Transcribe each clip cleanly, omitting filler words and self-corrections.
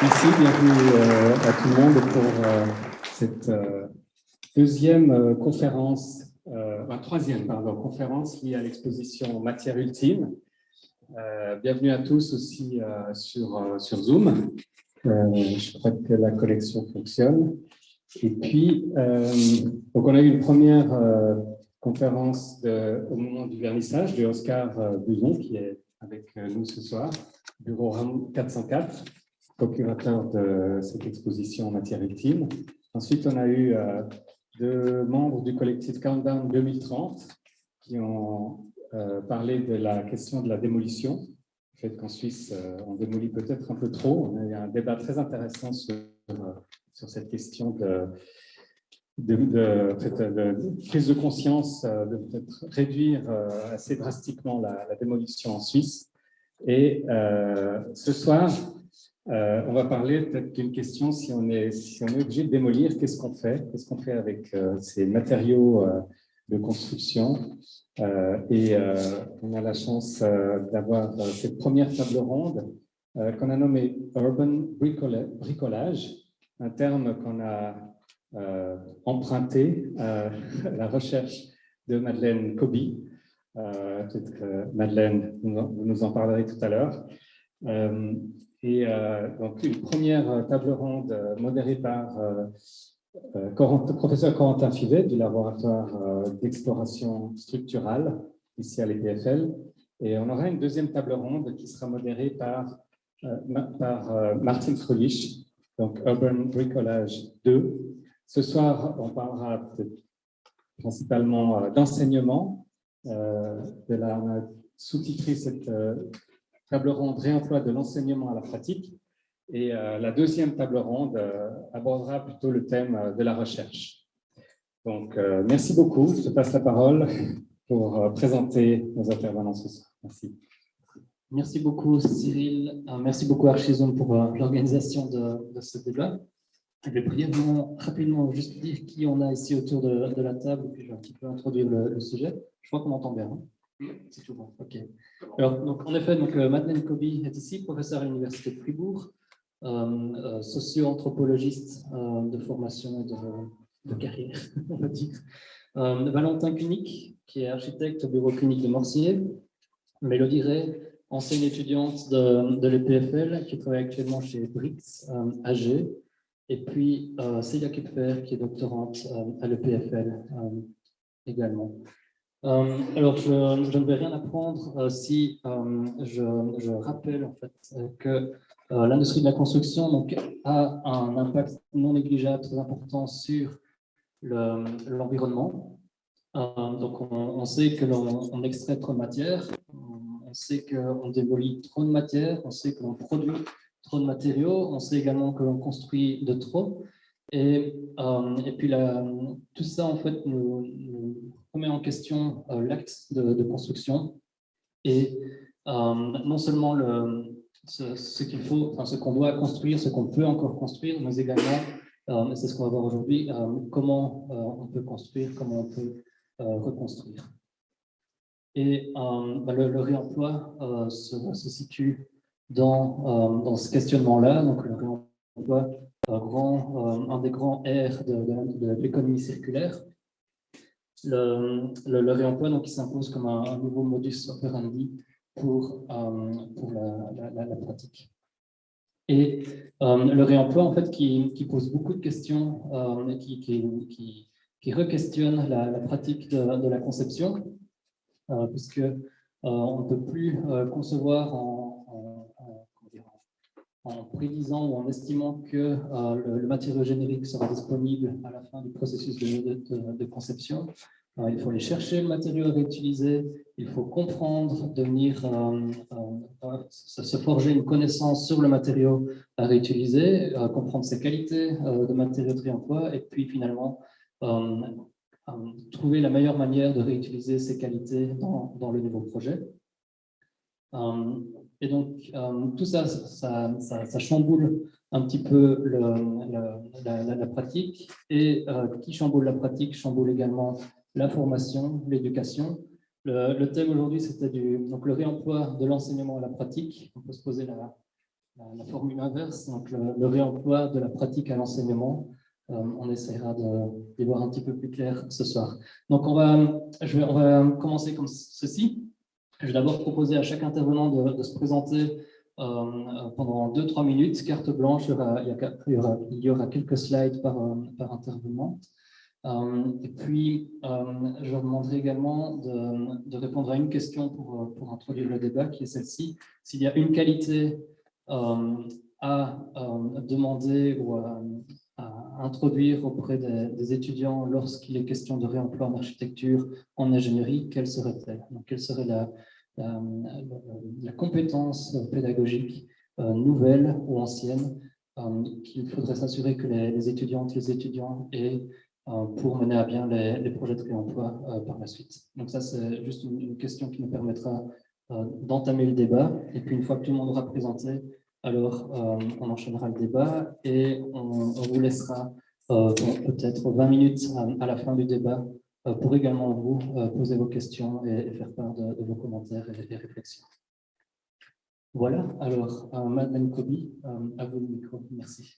Merci, bienvenue à tout le monde pour cette deuxième conférence, troisième, conférence liée à l'exposition Matière ultime. Bienvenue à tous aussi sur Zoom. Je crois que la connexion fonctionne. Et puis, donc on a eu une première conférence au moment du vernissage de Oscar Buzon, qui est avec nous ce soir, bureau 404. Co-curateur de cette exposition Matière ultime. Ensuite, on a eu deux membres du collectif Countdown 2030 qui ont parlé de la question de la démolition. Le fait qu'en Suisse, on démolit peut-être un peu trop. On a eu un débat très intéressant sur cette question de prise de conscience, de peut-être réduire assez drastiquement la démolition en Suisse. Et ce soir, on va parler peut-être d'une question, si on est obligé de démolir, qu'est-ce qu'on fait? Qu'est-ce qu'on fait avec ces matériaux de construction? Et on a la chance d'avoir cette première table ronde qu'on a nommée Urban Bricolage, un terme qu'on a emprunté à la recherche de Madeleine Coby. Peut-être que Madeleine, vous nous en parlerez tout à l'heure. Et donc, une première table ronde modérée par professeur Corentin Fivet du laboratoire d'exploration structurale ici à l'EPFL. Et on aura une deuxième table ronde qui sera modérée par Martin Fröhlich, donc Urban Bricolage 2. Ce soir, on parlera principalement d'enseignement. On a sous-titré cette table ronde réemploi de l'enseignement à la pratique. Et la deuxième table ronde abordera plutôt le thème de la recherche. Donc, merci beaucoup. Je passe la parole pour présenter nos intervenants ce soir. Merci. Merci beaucoup, Cyril. Merci beaucoup, Archizone, pour l'organisation de ce débat. Je vais rapidement juste dire qui on a ici autour de la table, puis je vais un petit peu introduire le sujet. Je crois qu'on entend bien. Hein? C'est tout bon. OK. Alors, donc, en effet, Madeleine Coby est ici, professeure à l'Université de Fribourg, socio-anthropologiste de formation et de carrière, on va dire. Valentin Cunik, qui est architecte au bureau Cunik de Morsier. Mélodie Ray, ancienne étudiante de l'EPFL, qui travaille actuellement chez Brix AG. Et puis Célia Kepfer, qui est doctorante à l'EPFL également. Alors, je ne vais rien apprendre si je rappelle en fait que l'industrie de la construction donc, a un impact non négligeable, très important sur l'environnement. Donc, on sait que l'on extrait trop de matière, on sait qu'on démolit trop de matière, on sait que l'on produit trop de matériaux, on sait également que l'on construit de trop. Et puis, tout ça, en fait, nous remet en question l'acte de construction. Et non seulement ce qu'il faut, enfin, ce qu'on doit construire, ce qu'on peut encore construire, mais également, c'est ce qu'on va voir aujourd'hui, comment on peut construire, comment on peut reconstruire. Et le réemploi se situe dans ce questionnement-là. Donc, le réemploi, un des grands R de l'économie circulaire. Le réemploi, donc, il s'impose comme un nouveau modus operandi pour la pratique. Et le réemploi, en fait, qui pose beaucoup de questions, qui re-questionne la pratique de la conception, puisque on ne peut plus concevoir en prédisant ou en estimant que le matériau générique sera disponible à la fin du processus de conception. Il faut aller chercher le matériau à réutiliser, il faut comprendre, se forger une connaissance sur le matériau à réutiliser, comprendre ses qualités de matériaux de réemploi, et puis finalement trouver la meilleure manière de réutiliser ces qualités dans le nouveau projet. Et donc, tout ça chamboule un petit peu la pratique, et qui chamboule la pratique chamboule également la formation, l'éducation. Le thème aujourd'hui, c'était donc le réemploi de l'enseignement à la pratique. On peut se poser la formule inverse, donc le réemploi de la pratique à l'enseignement. On essaiera d'y voir un petit peu plus clair ce soir. Donc on va commencer comme ceci. Je vais d'abord proposer à chaque intervenant de se présenter pendant 2-3 minutes, carte blanche. Il y aura quelques slides par intervenant. Et puis, je leur demanderai également de répondre à une question pour introduire le débat, qui est celle-ci. S'il y a une qualité à demander ou à introduire auprès des étudiants lorsqu'il est question de réemploi en architecture, en ingénierie, quelle serait-elle? Donc, quelle serait la compétence pédagogique nouvelle ou ancienne qu'il faudrait s'assurer que les étudiantes, les étudiants aient pour mener à bien les projets de réemploi par la suite. Donc ça, c'est juste une question qui nous permettra d'entamer le débat. Et puis, une fois que tout le monde aura présenté, alors on enchaînera le débat et on vous laissera peut-être 20 minutes à la fin du débat pour également vous poser vos questions et faire part de vos commentaires et réflexions. Voilà, alors Madeleine Kobi, à vous le micro. Merci.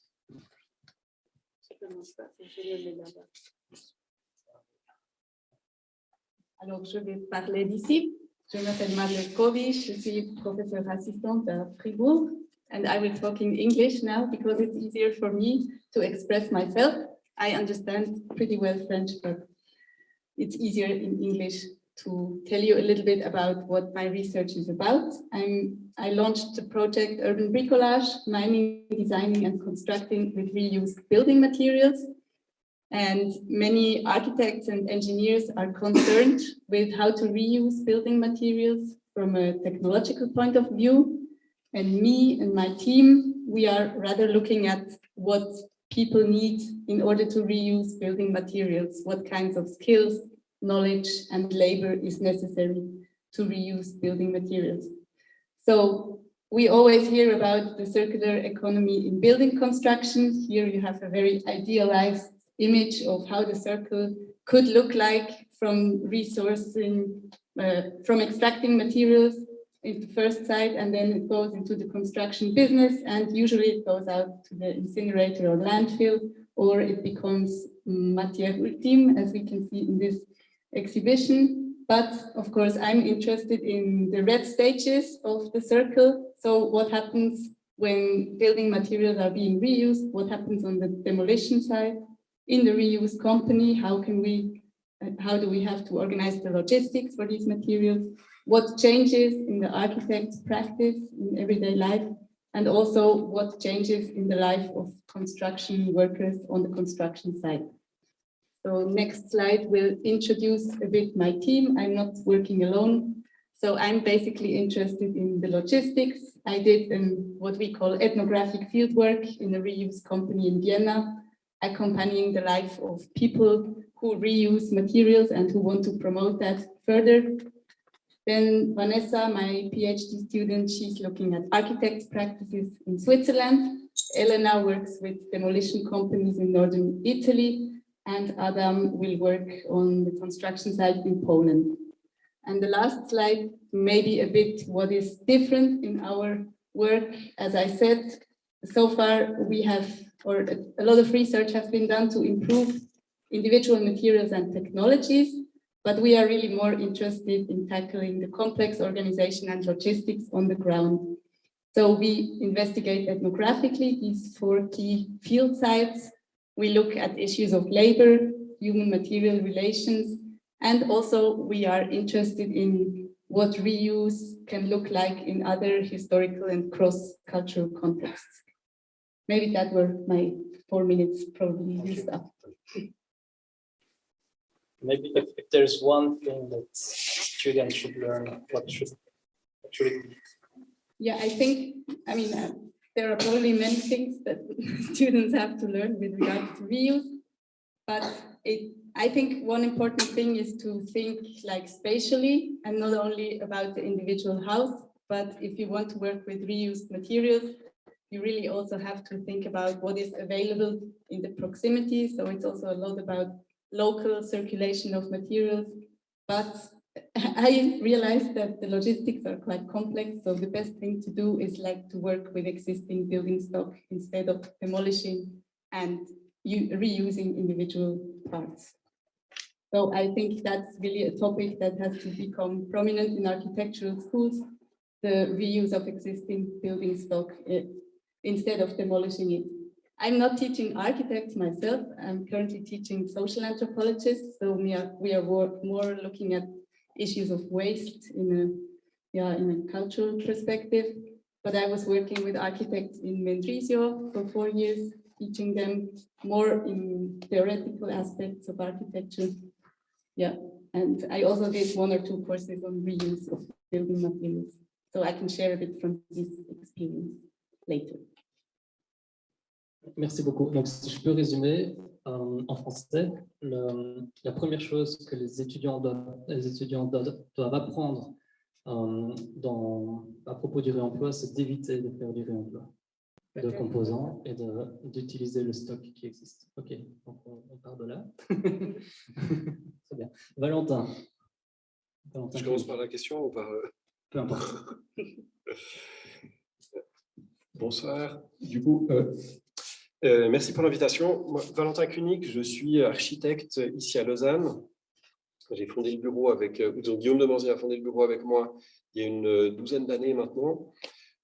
Alors, je vais parler d'ici. Je m'appelle Madeleine Kobi, je suis professeure assistante à Fribourg, and I will talk in English now because it's easier for me to express myself. I understand pretty well French, but it's easier in English to tell you a little bit about what my research is about. I launched the project Urban Bricolage, mining, designing and constructing with reused building materials. And many architects and engineers are concerned with how to reuse building materials from a technological point of view. And me and my team, we are rather looking at what people need in order to reuse building materials, what kinds of skills, knowledge, and labor is necessary to reuse building materials. So we always hear about the circular economy in building construction. Here you have a very idealized image of how the circle could look like from resourcing, from extracting materials in the first site, and then it goes into the construction business, and usually it goes out to the incinerator or landfill, or it becomes matière ultime, as we can see in this exhibition. But of course, I'm interested in the red stages of the circle. So what happens when building materials are being reused? What happens on the demolition side? In the reuse company, how do we have to organize the logistics for these materials? What changes in the architect's practice in everyday life? And also what changes in the life of construction workers on the construction site? So next slide will introduce a bit my team. I'm not working alone. So I'm basically interested in the logistics. I did what we call ethnographic fieldwork in a reuse company in Vienna, accompanying the life of people who reuse materials and who want to promote that further. Then Vanessa, my PhD student, she's looking at architects' practices in Switzerland. Elena works with demolition companies in northern Italy, and Adam will work on the construction site in Poland. And the last slide, maybe a bit what is different in our work. As I said, so far we have, or a lot of research has been done to improve individual materials and technologies, but we are really more interested in tackling the complex organization and logistics on the ground. So we investigate ethnographically these 4 key field sites. We look at issues of labor, human material relations, and also we are interested in what reuse can look like in other historical and cross-cultural contexts. Maybe that were my 4 minutes probably used up. Maybe if there's one thing that students should learn, what should it be? Yeah, I think, there are probably many things that students have to learn with regards to reuse, but I think one important thing is to think like spatially and not only about the individual house, but if you want to work with reused materials, you really also have to think about what is available in the proximity. So it's also a lot about local circulation of materials, but I realized that the logistics are quite complex, so the best thing to do is like to work with existing building stock instead of demolishing and reusing individual parts. So I think that's really a topic that has to become prominent in architectural schools, the reuse of existing building stock instead of demolishing it. I'm not teaching architects myself. I'm currently teaching social anthropologists. So we are more looking at issues of waste in a cultural perspective. But I was working with architects in Mendrisio for 4 years, teaching them more in theoretical aspects of architecture. Yeah, and I also did 1 or 2 courses on reuse of building materials. So I can share a bit from this experience later. Merci beaucoup. Donc, si je peux résumer en français, la première chose que les étudiants doivent apprendre à propos du réemploi, c'est d'éviter de faire du réemploi de composants et d'utiliser le stock qui existe. OK, donc on part de là. Très bien. Valentin. Je commence par la question ou par... Peu importe. Bonsoir. Du coup, merci pour l'invitation. Moi, Valentin Kunig, je suis architecte ici à Lausanne. J'ai fondé le bureau avec... Guillaume de Morzay a fondé le bureau avec moi il y a une 12aine d'années maintenant.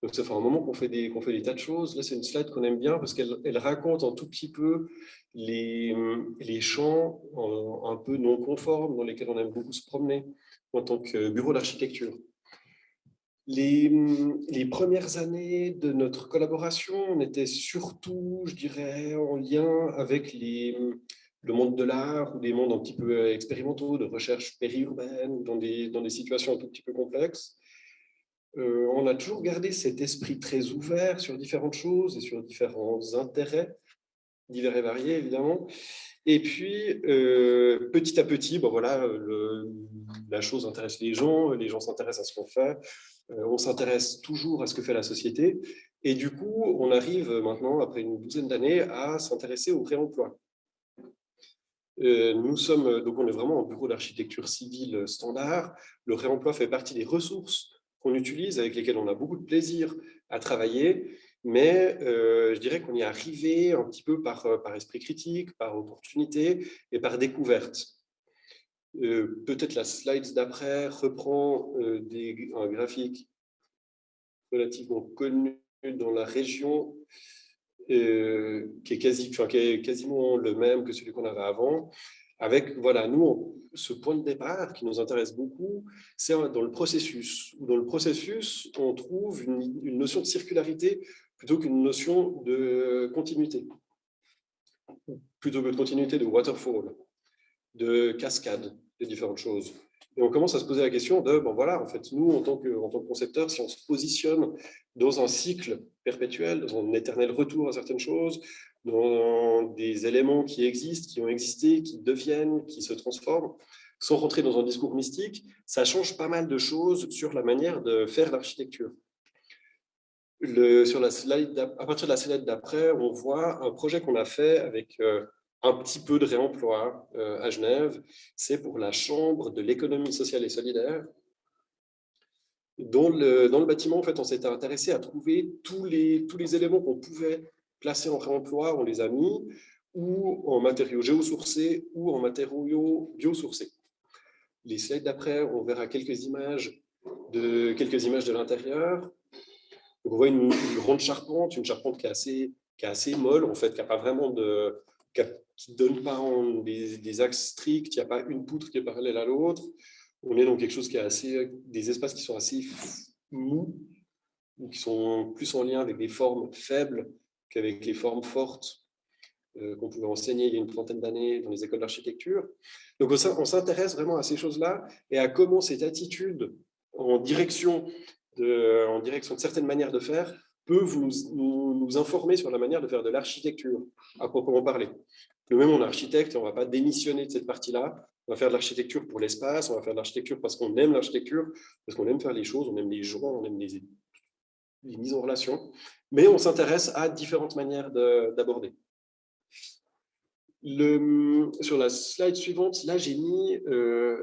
Donc, ça fait un moment qu'on fait des tas de choses. Là, c'est une slide qu'on aime bien parce qu'elle raconte un tout petit peu les champs un peu non conformes dans lesquels on aime beaucoup se promener en tant que bureau d'architecture. Les premières années de notre collaboration, on était surtout, je dirais, en lien avec le monde de l'art ou des mondes un petit peu expérimentaux, de recherche périurbaine, dans des situations un tout petit peu complexes. On a toujours gardé cet esprit très ouvert sur différentes choses et sur différents intérêts, divers et variés évidemment. Et puis, petit à petit, bon, voilà, la chose intéresse les gens s'intéressent à ce qu'on fait, on s'intéresse toujours à ce que fait la société. Et du coup, on arrive maintenant, après une 12aine d'années, à s'intéresser au réemploi. Donc on est vraiment en bureau d'architecture civile standard. Le réemploi fait partie des ressources qu'on utilise, avec lesquelles on a beaucoup de plaisir à travailler, mais je dirais qu'on y est arrivé un petit peu par esprit critique, par opportunité et par découverte. Peut-être la slide d'après reprend un graphique relativement connu dans la région, qui est quasiment le même que celui qu'on avait avant, avec, voilà, nous, ce point de départ qui nous intéresse beaucoup, c'est dans le processus. Dans le processus, on trouve une notion de circularité plutôt qu'une notion de continuité. Plutôt que de continuité de waterfall, de cascade, de différentes choses. Et on commence à se poser la question de, bon voilà, en fait, nous, en tant que concepteurs, si on se positionne dans un cycle perpétuel, dans un éternel retour à certaines choses, dans des éléments qui existent, qui ont existé, qui deviennent, qui se transforment, sans rentrer dans un discours mystique, ça change pas mal de choses sur la manière de faire l'architecture. À partir de la slide d'après, on voit un projet qu'on a fait avec un petit peu de réemploi à Genève. C'est pour la Chambre de l'économie sociale et solidaire. Dans le bâtiment, en fait, on s'était intéressé à trouver tous les éléments qu'on pouvait placer en réemploi, on les a mis, ou en matériaux géosourcés, ou en matériaux biosourcés. Les slides d'après, on verra quelques images de l'intérieur. Donc on voit une grande charpente, une charpente qui est assez molle, en fait, qui n'a pas vraiment qui ne donne pas des axes stricts, il n'y a pas une poutre qui est parallèle à l'autre. On est dans quelque chose qui est des espaces qui sont assez mous, ou qui sont plus en lien avec des formes faibles qu'avec les formes fortes qu'on pouvait enseigner il y a une trentaine d'années dans les écoles d'architecture. Donc on s'intéresse vraiment à ces choses-là et à comment cette attitude en direction de certaines manières de faire peut nous informer sur la manière de faire de l'architecture, à proprement parler. Nous-mêmes, on est architecte et on ne va pas démissionner de cette partie-là. On va faire de l'architecture pour l'espace, on va faire de l'architecture parce qu'on aime l'architecture, parce qu'on aime faire les choses, on aime les gens, on aime les mises en relation. Mais on s'intéresse à différentes manières d'aborder. Sur la slide suivante, là, j'ai mis,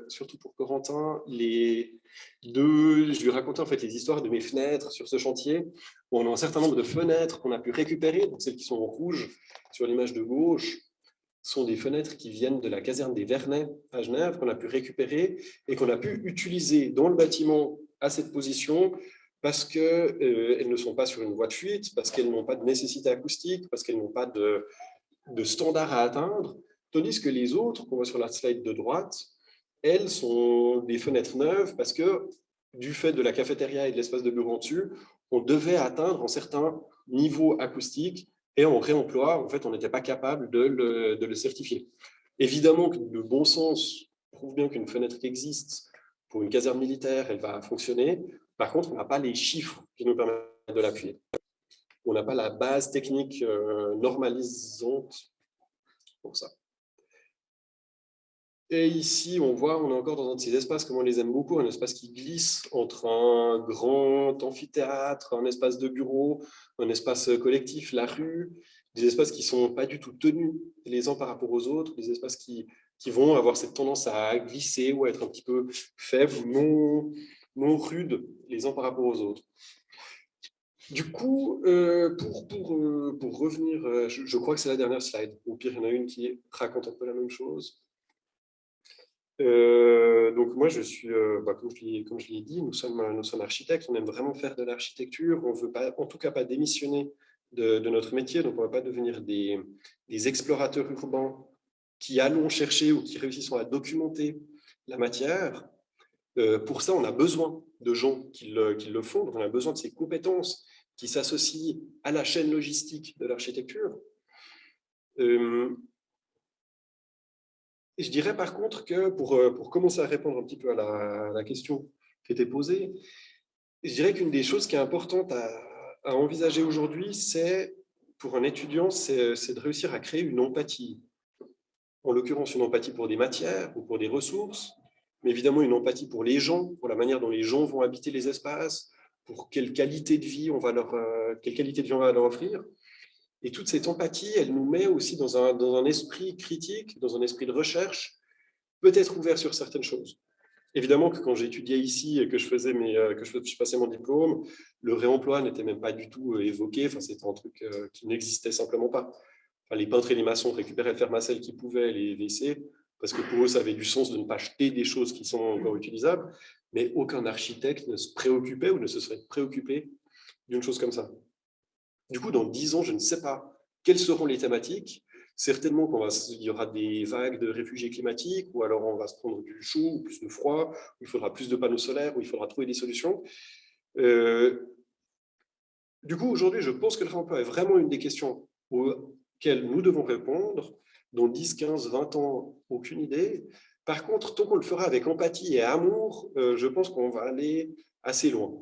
surtout pour Corentin, je lui racontais en fait les histoires de mes fenêtres sur ce chantier. Où on a un certain nombre de fenêtres qu'on a pu récupérer, donc celles qui sont en rouge sur l'image de gauche, sont des fenêtres qui viennent de la caserne des Vernets à Genève, qu'on a pu récupérer et qu'on a pu utiliser dans le bâtiment à cette position parce qu'elles ne sont pas sur une voie de fuite, parce qu'elles n'ont pas de nécessité acoustique, parce qu'elles n'ont pas de standard à atteindre, tandis que les autres, qu'on voit sur la slide de droite, elles sont des fenêtres neuves parce que, du fait de la cafétéria et de l'espace de bureau en dessus, on devait atteindre un certain niveau acoustique et en réemploi, en fait, on n'était pas capable de le certifier. Évidemment que le bon sens prouve bien qu'une fenêtre qui existe pour une caserne militaire, elle va fonctionner. Par contre, on n'a pas les chiffres qui nous permettent de l'appuyer. On n'a pas la base technique normalisante pour ça. Et ici, on voit, on est encore dans un de ces espaces, comme on les aime beaucoup, un espace qui glisse entre un grand amphithéâtre, un espace de bureau, un espace collectif, la rue, des espaces qui ne sont pas du tout tenus les uns par rapport aux autres, des espaces qui vont avoir cette tendance à glisser ou à être un petit peu faibles ou non rudes les uns par rapport aux autres. Du coup, pour revenir, je crois que c'est la dernière slide. Au pire, il y en a une qui raconte un peu la même chose. Donc moi, je suis, comme je l'ai dit, nous sommes architectes, on aime vraiment faire de l'architecture, on ne veut pas, en tout cas pas démissionner de notre métier, donc on ne va pas devenir des explorateurs urbains qui allons chercher ou qui réussissent à documenter la matière. Pour ça, on a besoin de gens qui le font, donc on a besoin de ces compétences qui s'associent à la chaîne logistique de l'architecture. Je dirais par contre que pour commencer à répondre un petit peu à la question qui était posée, je dirais qu'une des choses qui est importante à envisager aujourd'hui, c'est pour un étudiant, c'est de réussir à créer une empathie. En l'occurrence, une empathie pour des matières ou pour des ressources, mais évidemment une empathie pour les gens, pour la manière dont les gens vont habiter les espaces, pour quelle qualité de vie on va leur offrir. Et toute cette empathie, elle nous met aussi dans un esprit critique, dans un esprit de recherche, peut-être ouvert sur certaines choses. Évidemment que quand j'étudiais ici et que je passais mon diplôme, le réemploi n'était même pas du tout évoqué. Enfin, c'était un truc qui n'existait simplement pas. Enfin, les peintres et les maçons récupéraient le fer macelle qu'ils pouvaient, les WC, parce que pour eux, ça avait du sens de ne pas jeter des choses qui sont encore utilisables. Mais aucun architecte ne se préoccupait ou ne se serait préoccupé d'une chose comme ça. Du coup, dans 10 ans, je ne sais pas quelles seront les thématiques. Certainement qu'il y aura des vagues de réfugiés climatiques, ou alors on va se prendre du chaud ou plus de froid, où il faudra plus de panneaux solaires, où il faudra trouver des solutions. Du coup, aujourd'hui, je pense que le réemploi est vraiment une des questions auxquelles nous devons répondre. Dans 10, 15, 20 ans, aucune idée. Par contre, tant qu'on le fera avec empathie et amour, je pense qu'on va aller assez loin.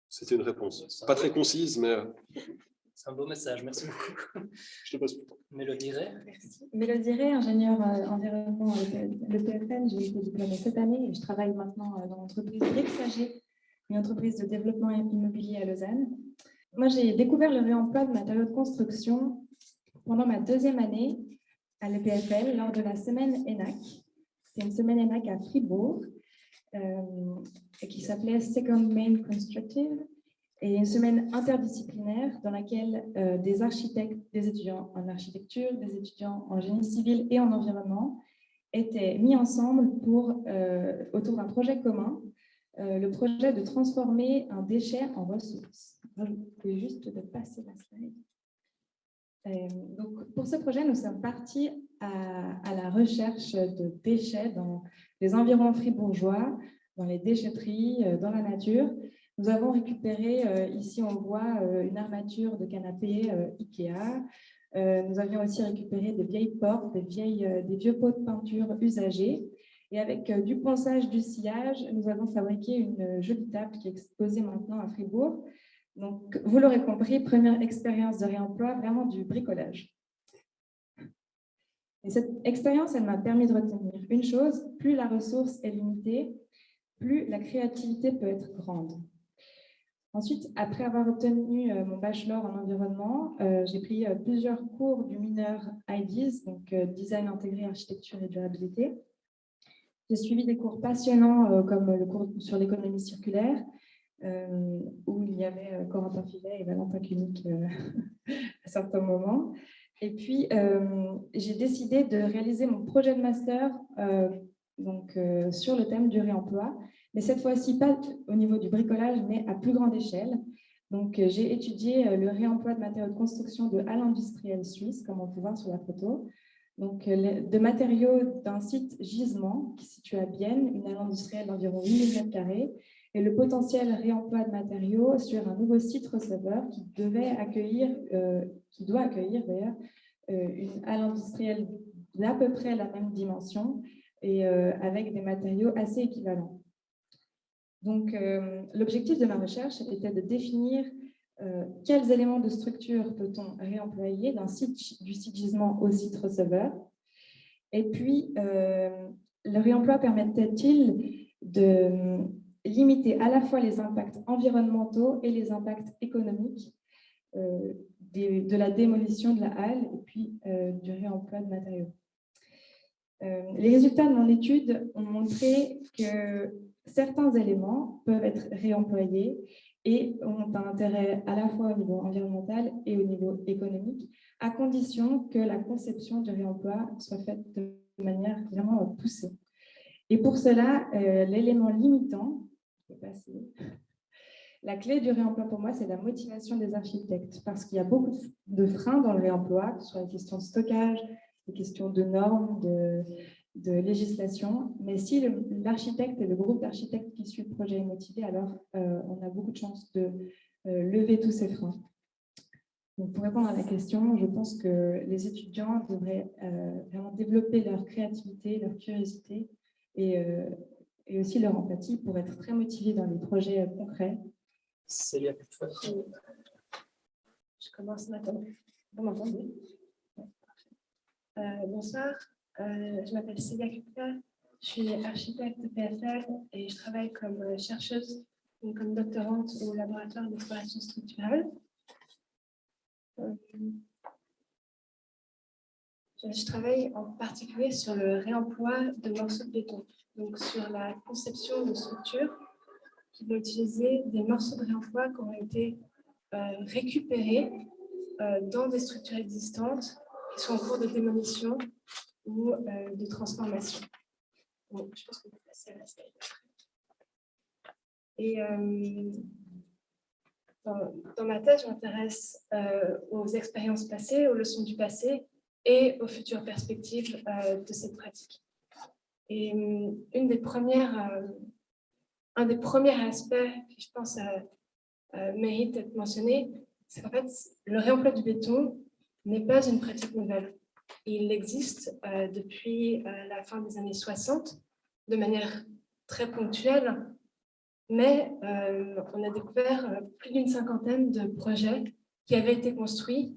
C'était une réponse. Pas très concise, mais... C'est un beau message, merci beaucoup. Je te passe plus. Mélodie Ray. Merci. Mélodie Ray, ingénieure environnement à l'EPFL. J'ai été diplômée cette année et je travaille maintenant dans l'entreprise Rexag, une entreprise de développement immobilier à Lausanne. Moi, j'ai découvert le réemploi de matériaux de construction pendant ma deuxième année à l'EPFL lors de la semaine ENAC. C'était une semaine ENAC à Fribourg qui s'appelait Second Main Constructive. Et une semaine interdisciplinaire dans laquelle des architectes, des étudiants en architecture, des étudiants en génie civil et en environnement étaient mis ensemble autour d'un projet commun, le projet de transformer un déchet en ressource. Vous pouvez juste passer la slide. Donc, pour ce projet, nous sommes partis à la recherche de déchets dans les environs fribourgeois, dans les déchetteries, dans la nature. Nous avons récupéré, ici on voit une armature de canapé Ikea. Nous avions aussi récupéré des vieilles portes, des vieux pots de peinture usagés. Et avec du ponçage, du sciage, nous avons fabriqué une jolie table qui est exposée maintenant à Fribourg. Donc, vous l'aurez compris, première expérience de réemploi, vraiment du bricolage. Et cette expérience, elle m'a permis de retenir une chose, plus la ressource est limitée, plus la créativité peut être grande. Ensuite, après avoir obtenu mon bachelor en environnement, j'ai pris plusieurs cours du mineur IDEAS, donc Design intégré, architecture et durabilité. J'ai suivi des cours passionnants comme le cours sur l'économie circulaire, où il y avait Corentin Fivet et Valentin Clunic à certains moments. Et puis, j'ai décidé de réaliser mon projet de master sur le thème du réemploi, mais cette fois-ci pas au niveau du bricolage, mais à plus grande échelle. Donc, j'ai étudié le réemploi de matériaux de construction de halles industrielles suisses, comme on peut voir sur la photo. Donc, de matériaux d'un site gisement qui se situe à Bienne, une halle industrielle d'environ 8000 m², et le potentiel réemploi de matériaux sur un nouveau site receveur qui doit accueillir d'ailleurs une halle industrielle d'à peu près la même dimension et avec des matériaux assez équivalents. Donc, l'objectif de ma recherche était de définir quels éléments de structure peut-on réemployer du site gisement au site receveur. Et puis, le réemploi permettait-il de limiter à la fois les impacts environnementaux et les impacts économiques de la démolition de la halle et puis du réemploi de matériaux. Les résultats de mon étude ont montré que certains éléments peuvent être réemployés et ont un intérêt à la fois au niveau environnemental et au niveau économique, à condition que la conception du réemploi soit faite de manière vraiment poussée. Et pour cela, l'élément limitant, la clé du réemploi pour moi, c'est la motivation des architectes, parce qu'il y a beaucoup de freins dans le réemploi, que ce soit les questions de stockage, les questions de normes, de législation. Mais si l'architecte et le groupe d'architectes qui suit le projet est motivé, alors on a beaucoup de chances de lever tous ces freins. Donc, pour répondre à la question, je pense que les étudiants devraient vraiment développer leur créativité, leur curiosité et aussi leur empathie pour être très motivés dans les projets concrets. Célia, je commence maintenant. Vous m'entendez? Bonsoir, je m'appelle Célia Kupka, je suis architecte de PFL et je travaille comme chercheuse, donc comme doctorante au laboratoire d'exploration structurelle. Je travaille en particulier sur le réemploi de morceaux de béton, donc sur la conception de structures qui vont utiliser des morceaux de réemploi qui ont été récupérés dans des structures existantes qui sont en cours de démolition ou de transformation. Bon, je pense qu'on peut passer à la slide. Et dans ma thèse, je m'intéresse aux expériences passées, aux leçons du passé et aux futures perspectives de cette pratique. Et un des premiers aspects qui, je pense, mérite d'être mentionné, c'est qu'en fait, le réemploi du béton n'est pas une pratique nouvelle. Il existe depuis la fin des années 60 de manière très ponctuelle, mais on a découvert plus d'une cinquantaine de projets qui avaient été construits,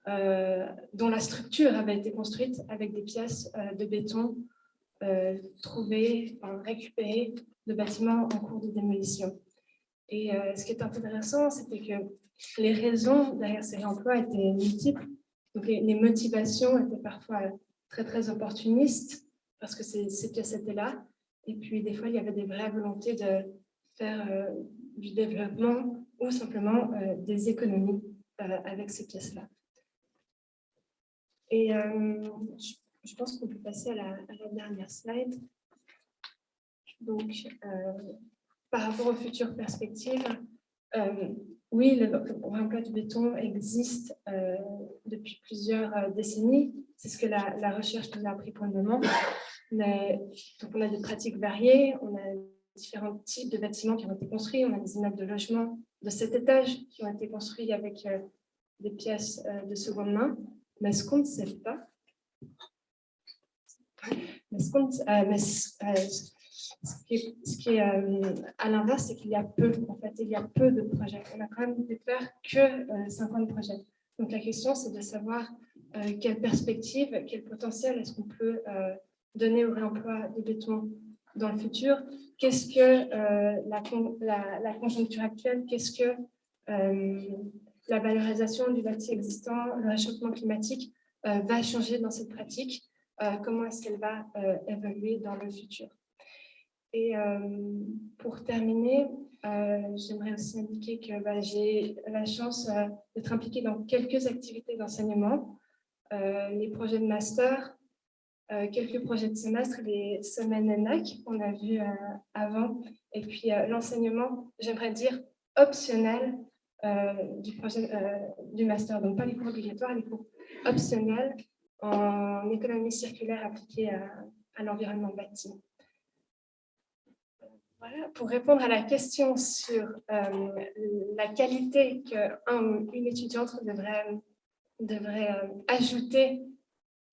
dont la structure avait été construite avec des pièces de béton récupérées de bâtiments en cours de démolition. Et ce qui est intéressant, c'était que les raisons derrière ces réemplois étaient multiples. Donc les motivations étaient parfois très, très opportunistes parce que ces pièces étaient là. Et puis, des fois, il y avait des vraies volontés de faire du développement ou simplement des économies avec ces pièces-là. Et je pense qu'on peut passer à la dernière slide. Donc, par rapport aux futures perspectives, oui, le réemploi du béton existe depuis plusieurs décennies. C'est ce que la recherche nous a appris pour le moment. Mais, donc on a des pratiques variées, on a différents types de bâtiments qui ont été construits, on a des immeubles de logement de 7 étages qui ont été construits avec des pièces de seconde main. Mais ce qu'on ne sait pas, ce qui est à l'inverse, c'est qu'il y a peu de projets. On a quand même découvert que 50 projets. Donc la question, c'est de savoir quelle perspective, quel potentiel est-ce qu'on peut donner au réemploi du béton dans le futur, qu'est-ce que la conjoncture actuelle, qu'est-ce que la valorisation du bâti existant, le réchauffement climatique va changer dans cette pratique, comment est-ce qu'elle va évoluer dans le futur. Et pour terminer, j'aimerais aussi indiquer que j'ai la chance d'être impliquée dans quelques activités d'enseignement, les projets de master, quelques projets de semestre, les semaines ENAC qu'on a vu avant, et puis l'enseignement, j'aimerais dire, optionnel du master, donc pas les cours obligatoires, les cours optionnels en économie circulaire appliquée à l'environnement bâti. Voilà, pour répondre à la question sur la qualité qu'une étudiante devrait ajouter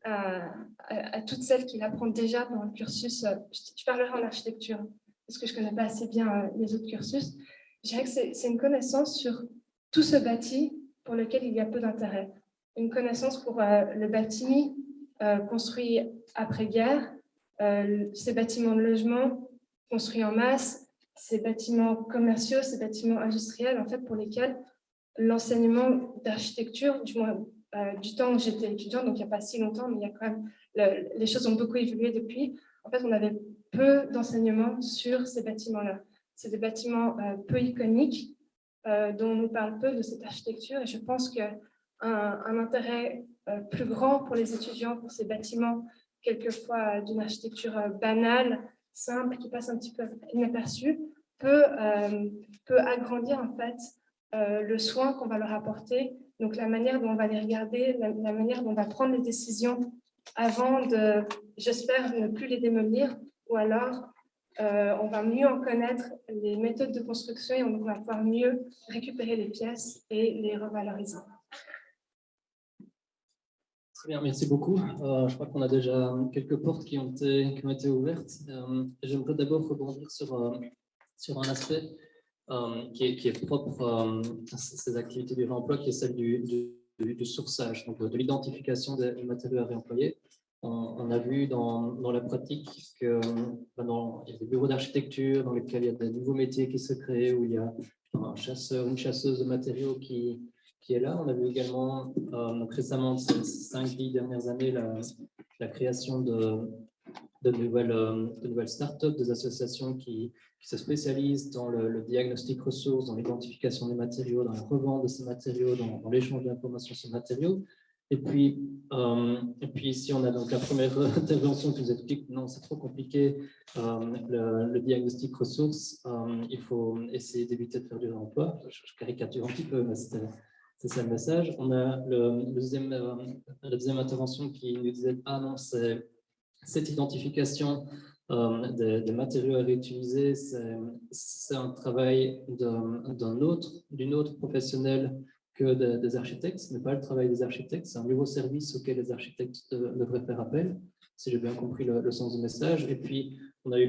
à toutes celles qui l'apprennent déjà dans le cursus, je parlerai en architecture, parce que je ne connais pas assez bien les autres cursus, je dirais que c'est une connaissance sur tout ce bâti pour lequel il y a peu d'intérêt. Une connaissance pour le bâti construit après-guerre, ces bâtiments de logement construits en masse, ces bâtiments commerciaux, ces bâtiments industriels, en fait, pour lesquels l'enseignement d'architecture, du moins du temps où j'étais étudiante, donc il n'y a pas si longtemps, mais il y a quand même, les choses ont beaucoup évolué depuis. En fait, on avait peu d'enseignement sur ces bâtiments-là. C'est des bâtiments peu iconiques, dont on nous parle peu de cette architecture, et je pense qu'un intérêt plus grand pour les étudiants pour ces bâtiments, quelquefois d'une architecture banale, simple, qui passe un petit peu inaperçu, peut agrandir en fait le soin qu'on va leur apporter, donc la manière dont on va les regarder, la manière dont on va prendre les décisions avant de, j'espère, ne plus les démolir, ou alors on va mieux en connaître les méthodes de construction et on va pouvoir mieux récupérer les pièces et les revaloriser. Très bien, merci beaucoup. Je crois qu'on a déjà quelques portes qui ont été ouvertes. J'aimerais d'abord rebondir sur un aspect qui est propre à ces activités du réemploi, qui est celle du sourçage, donc de l'identification des matériaux à réemployer. On a vu dans la pratique qu'il y a des bureaux d'architecture dans lesquels il y a des nouveaux métiers qui se créent, où il y a un chasseur, une chasseuse de matériaux qui est là. On a vu également donc récemment, ces 5-10 dernières années, la création de nouvelles startups, des associations qui se spécialisent dans le diagnostic ressources, dans l'identification des matériaux, dans la revente de ces matériaux, dans l'échange d'informations sur les matériaux. Et puis ici, on a donc la première intervention qui nous explique que non, c'est trop compliqué, le diagnostic ressources, il faut essayer d'éviter de faire du réemploi. Je caricature un petit peu, mais c'est ça le message. On a la deuxième intervention qui nous disait « Ah non, c'est cette identification des matériaux à réutiliser, c'est un travail d'une autre professionnelle que des architectes. Ce n'est pas le travail des architectes, c'est un nouveau service auquel les architectes devraient faire appel, si j'ai bien compris le sens du message. Et puis, on vient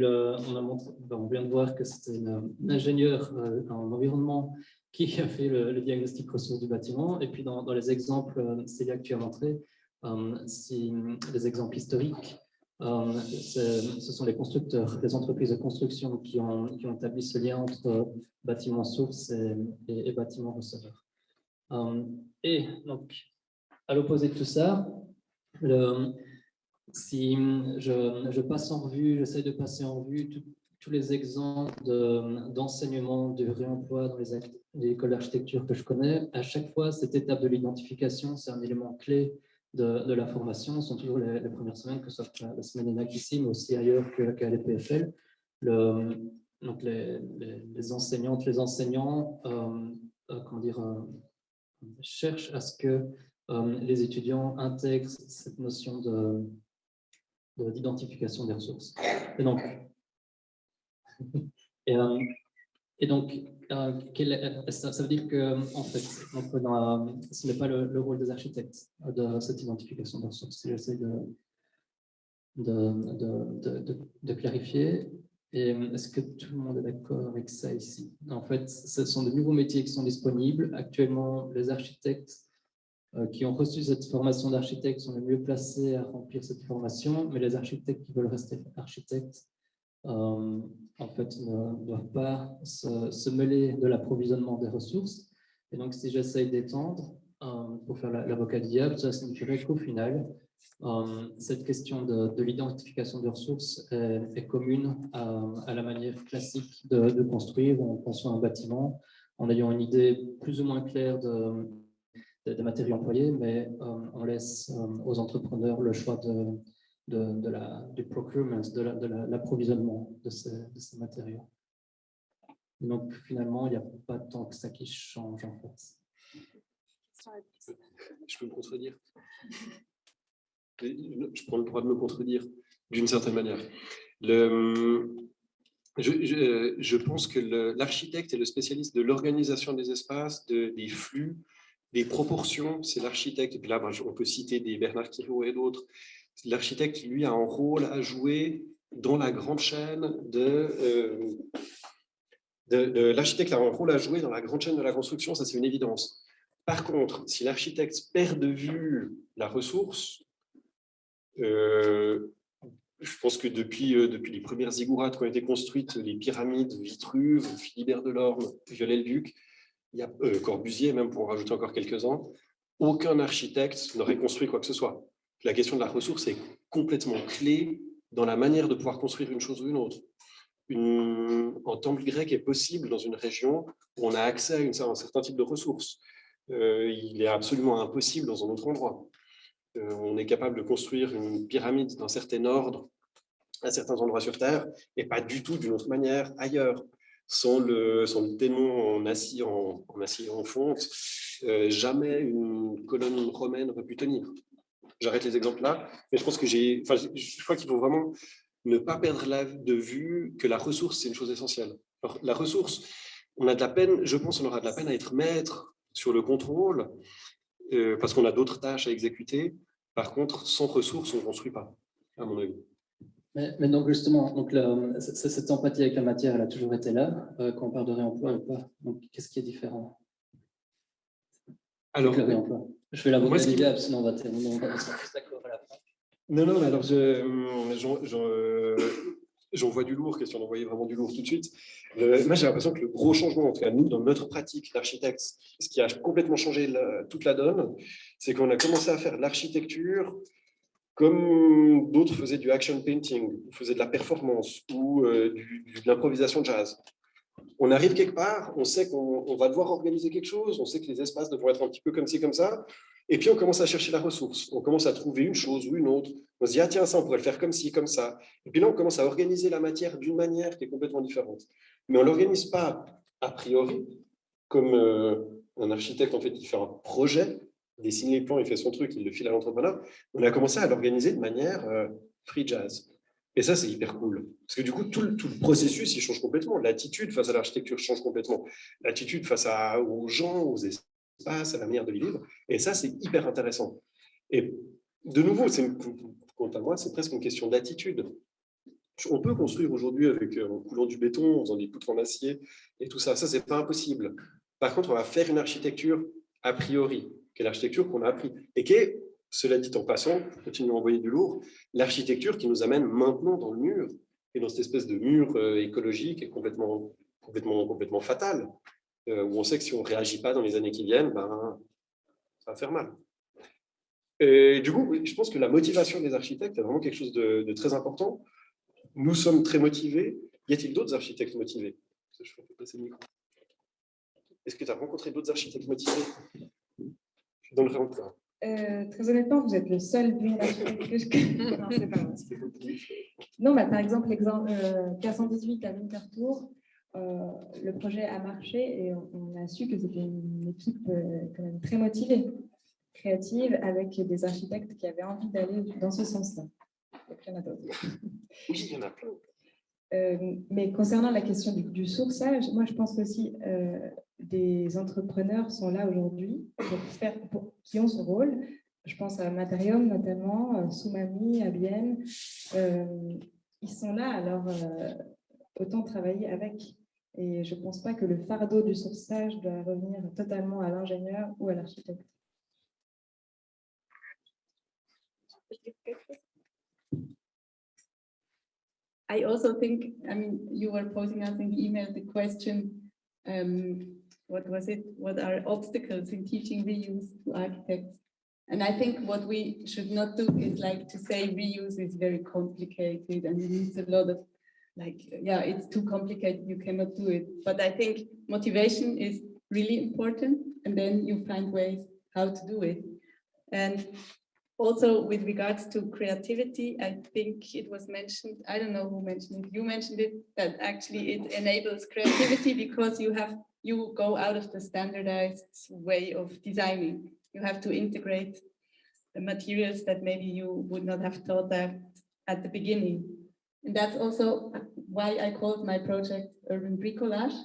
de voir que c'était une ingénieure en environnement qui a fait le diagnostic ressources du bâtiment. Et puis, dans les exemples, Célia, que tu as montré, les exemples historiques, ce sont les constructeurs, les entreprises de construction qui ont établi ce lien entre bâtiment source et bâtiment receveur. Et donc, à l'opposé de tout ça, si je passe en revue, j'essaie de passer en revue tous les exemples d'enseignement, de réemploi dans les écoles d'architecture que je connais, à chaque fois, cette étape de l'identification, c'est un élément clé de la formation. Ce sont toujours les premières semaines, que ce soit la semaine ENAC ici, mais aussi ailleurs qu'à l'EPFL. Donc les enseignantes, les enseignants, cherchent à ce que les étudiants intègrent cette notion d'identification des ressources. Et donc, ça veut dire que, en fait, ce n'est pas le rôle des architectes de cette identification des ressources. J'essaie de clarifier. Et est-ce que tout le monde est d'accord avec ça ici? En fait, ce sont de nouveaux métiers qui sont disponibles. Actuellement, les architectes qui ont reçu cette formation d'architecte sont les mieux placés à remplir cette formation, mais les architectes qui veulent rester architectes en fait, ne doivent pas se mêler de l'approvisionnement des ressources. Et donc, si j'essaye d'étendre, pour faire l'avocat du diable, ça signifierait qu'au final, cette question de l'identification de ressources est commune à la manière classique de construire. On conçoit un bâtiment en ayant une idée plus ou moins claire des matériaux employés, mais on laisse aux entrepreneurs le choix du procurement, de l'approvisionnement de ces matériaux. Donc finalement, il n'y a pas tant que ça qui change en fait. Je peux me contredire. Je prends le droit de me contredire d'une certaine manière. Je pense que l'architecte est le spécialiste de l'organisation des espaces, des flux, des proportions. C'est l'architecte. Et puis là, on peut citer des Bernard Quirot et d'autres. L'architecte, lui, a un rôle à jouer dans la grande chaîne l'architecte a un rôle à jouer dans la grande chaîne de la construction, ça c'est une évidence. Par contre, si l'architecte perd de vue la ressource, je pense que depuis les premières ziggourats qui ont été construites, les pyramides, Vitruve, Philibert Delorme, Viollet-le-Duc, il y a Corbusier, même pour en rajouter encore quelques-uns, aucun architecte n'aurait construit quoi que ce soit. La question de la ressource est complètement clé dans la manière de pouvoir construire une chose ou une autre. Un temple grec est possible dans une région où on a accès à un certain type de ressources. Il est absolument impossible dans un autre endroit. On est capable de construire une pyramide d'un certain ordre à certains endroits sur Terre et pas du tout d'une autre manière ailleurs. Sans le ténon en acier en fonte, jamais une colonne romaine aurait pu tenir. J'arrête les exemples là, mais je pense que je crois qu'il faut vraiment ne pas perdre de vue que la ressource, c'est une chose essentielle. Alors, la ressource, on a de la peine, je pense qu'on aura de la peine à être maître sur le contrôle, parce qu'on a d'autres tâches à exécuter. Par contre, sans ressources, on ne construit pas, à mon avis. Mais donc justement, cette empathie avec la matière, elle a toujours été là, quand on parle de réemploi ou pas. Donc, qu'est-ce qui est différent avec le réemploi? Je fais l'avocat du diable, sinon on va terminer, on va se mettre d'accord à la fin. Non, mais alors j'en vois du lourd, question d'envoyer vraiment du lourd tout de suite. Moi, j'ai l'impression que le gros changement, en tout cas, nous, dans notre pratique d'architecte, ce qui a complètement changé toute la donne, c'est qu'on a commencé à faire de l'architecture comme d'autres faisaient du action painting, faisaient de la performance ou de l'improvisation jazz. On arrive quelque part, on sait qu'on va devoir organiser quelque chose, on sait que les espaces devront être un petit peu comme ci, comme ça, et puis on commence à chercher la ressource, on commence à trouver une chose ou une autre, on se dit, ah tiens, ça, on pourrait le faire comme ci, comme ça. Et puis là, on commence à organiser la matière d'une manière qui est complètement différente. Mais on ne l'organise pas a priori, comme un architecte, en fait, il fait un projet, il dessine les plans, il fait son truc, il le file à l'entrepreneur. On a commencé à l'organiser de manière free jazz. Et ça, c'est hyper cool. Parce que du coup, tout le processus, il change complètement. L'attitude face à l'architecture change complètement. L'attitude face aux gens, aux espaces, à la manière de les vivre. Et ça, c'est hyper intéressant. Et de nouveau, quant à moi, c'est presque une question d'attitude. On peut construire aujourd'hui en coulant du béton, en faisant des poutres en acier et tout ça. Ça, c'est pas impossible. Par contre, on va faire une architecture a priori, qui est l'architecture qu'on a appris. Et qui est, cela dit en passant, continue à envoyer du lourd, l'architecture qui nous amène maintenant dans le mur, et dans cette espèce de mur écologique et complètement fatal, où on sait que si on ne réagit pas dans les années qui viennent, ça va faire mal. Et du coup, je pense que la motivation des architectes est vraiment quelque chose de très important. Nous sommes très motivés. Y a-t-il d'autres architectes motivés? Je vais passer le micro. Est-ce que tu as rencontré d'autres architectes motivés dans le réemploi? Très honnêtement, vous êtes le seul bien architecte que je connais. Non, c'est pas vrai. Non, par exemple, K118 à Winterthur, le projet a marché et on a su que c'était une équipe quand même très motivée, créative, avec des architectes qui avaient envie d'aller dans ce sens-là. Donc, il y en a d'autres. Oui, il y en a plein. Mais concernant la question du sourçage, moi je pense aussi des entrepreneurs sont là aujourd'hui qui ont ce rôle. Je pense à Materium notamment, Soumami, ABN. Ils sont là, alors autant travailler avec. Et je ne pense pas que le fardeau du sourçage doit revenir totalement à l'ingénieur ou à l'architecte. I also think, I mean, you were posing us in the email the question, what was it? What are obstacles in teaching reuse to architects? And I think what we should not do is like to say reuse is very complicated and it needs a lot of like, yeah, it's too complicated, you cannot do it. But I think motivation is really important, and then you find ways how to do it. And also with regards to creativity, I think it was mentioned, I don't know who mentioned it, you mentioned it, that actually it enables creativity because you go out of the standardized way of designing. You have to integrate the materials that maybe you would not have thought that at the beginning. And that's also why I called my project Urban Bricolage,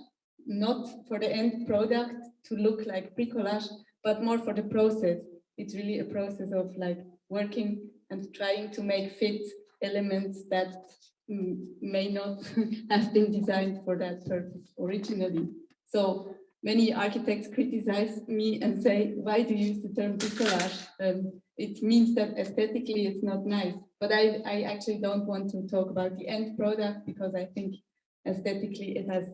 not for the end product to look like bricolage, but more for the process. It's really a process of like working and trying to make fit elements that may not have been designed for that purpose originally. So many architects criticize me and say, why do you use the term bricolage? It means that aesthetically it's not nice. But I actually don't want to talk about the end product because I think aesthetically it has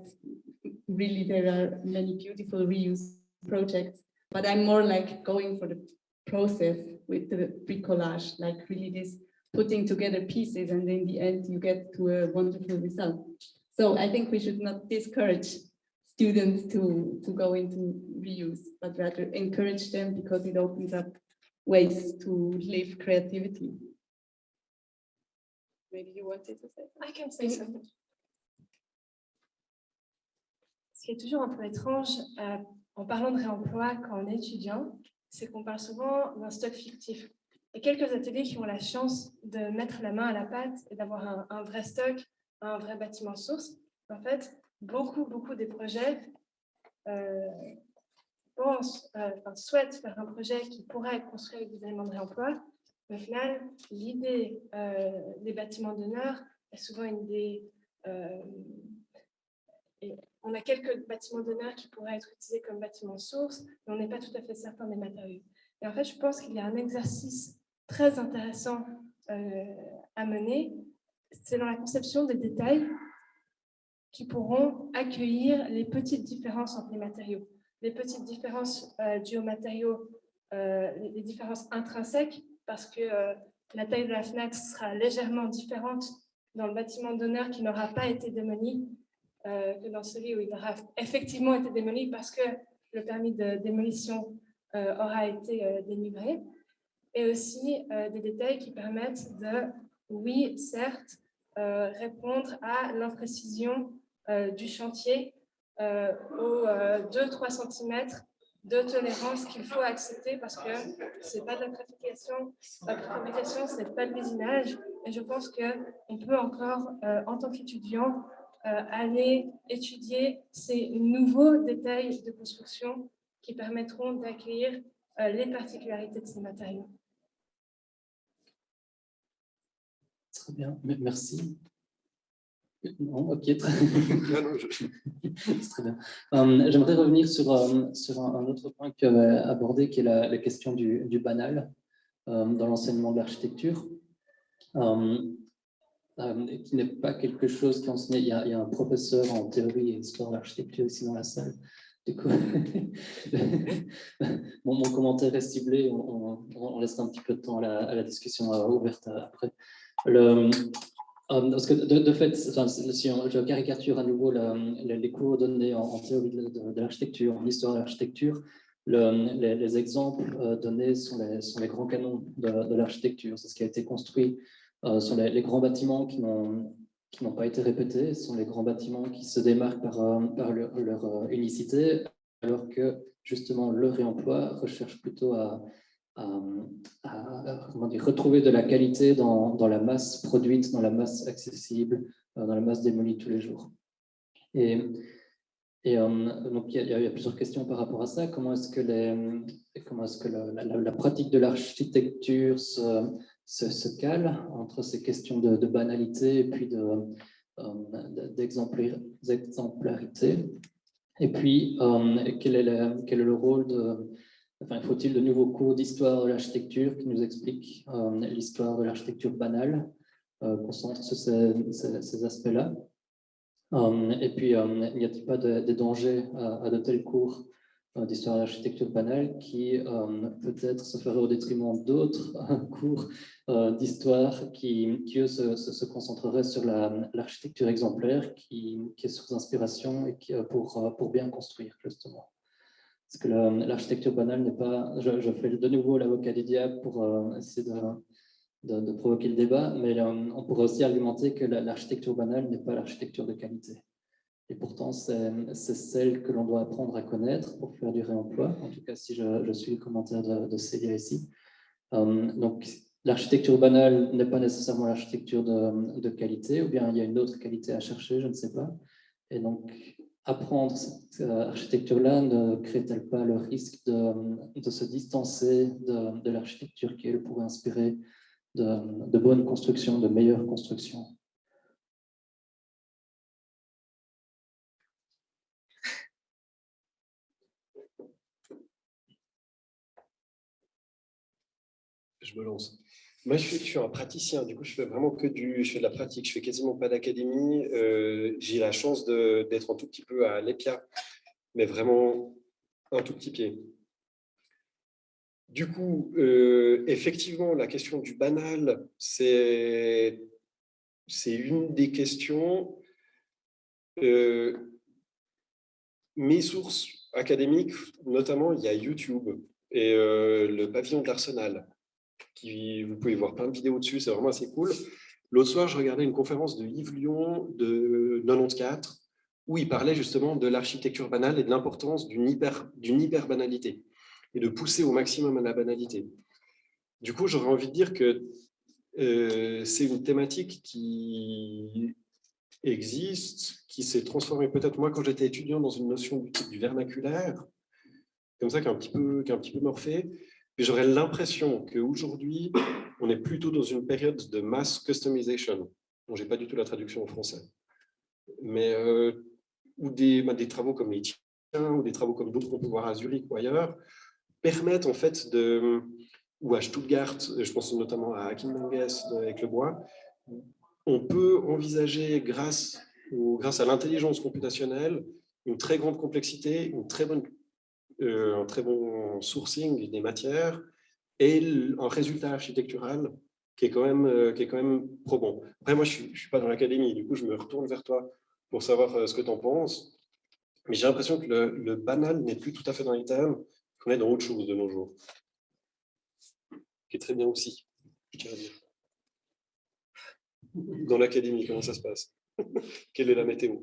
really, there are many beautiful reuse projects. But I'm more like going for the process with the bricolage, like really this putting together pieces and in the end you get to a wonderful result. So I think we should not discourage students to go into reuse, but rather encourage them because it opens up ways to live creativity. Maybe you wanted to say something. I can say something. Ce qui est toujours un peu étrange en parlant de réemploi quand on est étudiant, c'est qu'on parle souvent d'un stock fictif. Il y a quelques ateliers qui ont la chance de mettre la main à la pâte et d'avoir un vrai stock, un vrai bâtiment source. En fait, beaucoup des projets souhaitent faire un projet qui pourrait être construit avec des éléments de réemploi. Mais au final, l'idée des bâtiments d'honneur est souvent une idée. Et on a quelques bâtiments d'honneur qui pourraient être utilisés comme bâtiments sources, mais on n'est pas tout à fait certain des matériaux. Et en fait, je pense qu'il y a un exercice très intéressant à mener. C'est dans la conception des détails qui pourront accueillir les petites différences entre les matériaux. Les petites différences dues aux matériaux, les différences intrinsèques, parce que la taille de la fenêtre sera légèrement différente dans le bâtiment d'honneur qui n'aura pas été démoli que dans celui où il aura effectivement été démoli parce que le permis de démolition aura été délivré. Et aussi des détails qui permettent de, oui, certes, répondre à l'imprécision du chantier aux 2-3 cm de tolérance qu'il faut accepter parce que ce n'est pas de la préfabrication, ce n'est pas de l'usinage. Et je pense qu'on peut encore, en tant qu'étudiant, aller étudier ces nouveaux détails de construction qui permettront d'accueillir les particularités de ces matériaux. Très bien, merci. Non, ok, très, très bien. J'aimerais revenir sur un autre point que tu avais abordé, qui est la question du banal dans l'enseignement de l'architecture, qui n'est pas quelque chose qui est enseigné. Il y a un professeur en théorie et histoire de l'architecture ici dans la salle. Du coup, mon commentaire est ciblé, on laissera un petit peu de temps à la discussion ouverte après. Parce que de fait, si je caricature à nouveau les cours donnés en théorie de l'architecture, en histoire de l'architecture, les exemples donnés sont les grands canons de l'architecture. C'est ce qui a été construit, sont les grands bâtiments qui n'ont pas été répétés, ce sont les grands bâtiments qui se démarquent par leur unicité, alors que justement le réemploi recherche plutôt à retrouver de la qualité dans la masse produite, dans la masse accessible, dans la masse démolie tous les jours. Et donc il y a plusieurs questions par rapport à ça. Comment est-ce que la pratique de l'architecture se cale entre ces questions de banalité et puis d'exemplarité? Et puis quel est le rôle faut-il de nouveaux cours d'histoire de l'architecture qui nous expliquent l'histoire de l'architecture banale concentre sur ces aspects-là. Et puis, n'y a-t-il pas des dangers à de tels cours d'histoire de l'architecture banale qui peut-être se feraient au détriment d'autres cours d'histoire qui eux, se concentreraient sur l'architecture exemplaire qui est source d'inspiration et pour bien construire, justement. Parce que l'architecture banale n'est pas... Je fais de nouveau l'avocat du diable pour essayer de provoquer le débat, mais on pourrait aussi argumenter que l'architecture banale n'est pas l'architecture de qualité. Et pourtant, c'est celle que l'on doit apprendre à connaître pour faire du réemploi, en tout cas si je suis le commentaire de Célia ici. Donc, l'architecture banale n'est pas nécessairement l'architecture de qualité, ou bien il y a une autre qualité à chercher, je ne sais pas. Et donc, apprendre cette architecture-là ne crée-t-elle pas le risque de se distancer de l'architecture qui, elle, pourrait inspirer de bonnes constructions, de meilleures constructions? Je me lance. Moi, je suis un praticien. Du coup, je fais vraiment je fais de la pratique. Je fais quasiment pas d'académie. J'ai la chance d'être un tout petit peu à l'EPIA, mais vraiment un tout petit pied. Du coup, effectivement, la question du banal, c'est une des questions. Mes sources académiques, notamment, il y a YouTube et le pavillon de l'Arsenal. Vous pouvez voir plein de vidéos dessus, c'est vraiment assez cool. L'autre soir, je regardais une conférence de Yves Lyon de 94 où il parlait justement de l'architecture banale et de l'importance d'une hyper-banalité et de pousser au maximum à la banalité. Du coup, j'aurais envie de dire que c'est une thématique qui existe, qui s'est transformée peut-être moi quand j'étais étudiant dans une notion du vernaculaire, comme ça, qui est un petit peu morphée. Et j'aurais l'impression qu'aujourd'hui, on est plutôt dans une période de mass customization. Bon, je n'ai pas du tout la traduction en français. Mais où des travaux comme les tiens, ou des travaux comme d'autres qu'on peut voir à Zurich ou ailleurs, permettent en fait ou à Stuttgart, je pense notamment à Akinmanges avec le bois, on peut envisager grâce à l'intelligence computationnelle une très grande complexité, un très bon sourcing des matières et un résultat architectural qui est quand même probant. Après, moi, je ne suis pas dans l'académie, du coup, je me retourne vers toi pour savoir ce que tu en penses. Mais j'ai l'impression que le banal n'est plus tout à fait dans les thèmes, qu'on est dans autre chose de nos jours. Qui est très bien aussi, je dirais dire. Dans l'académie, comment ça se passe? Quelle est la météo?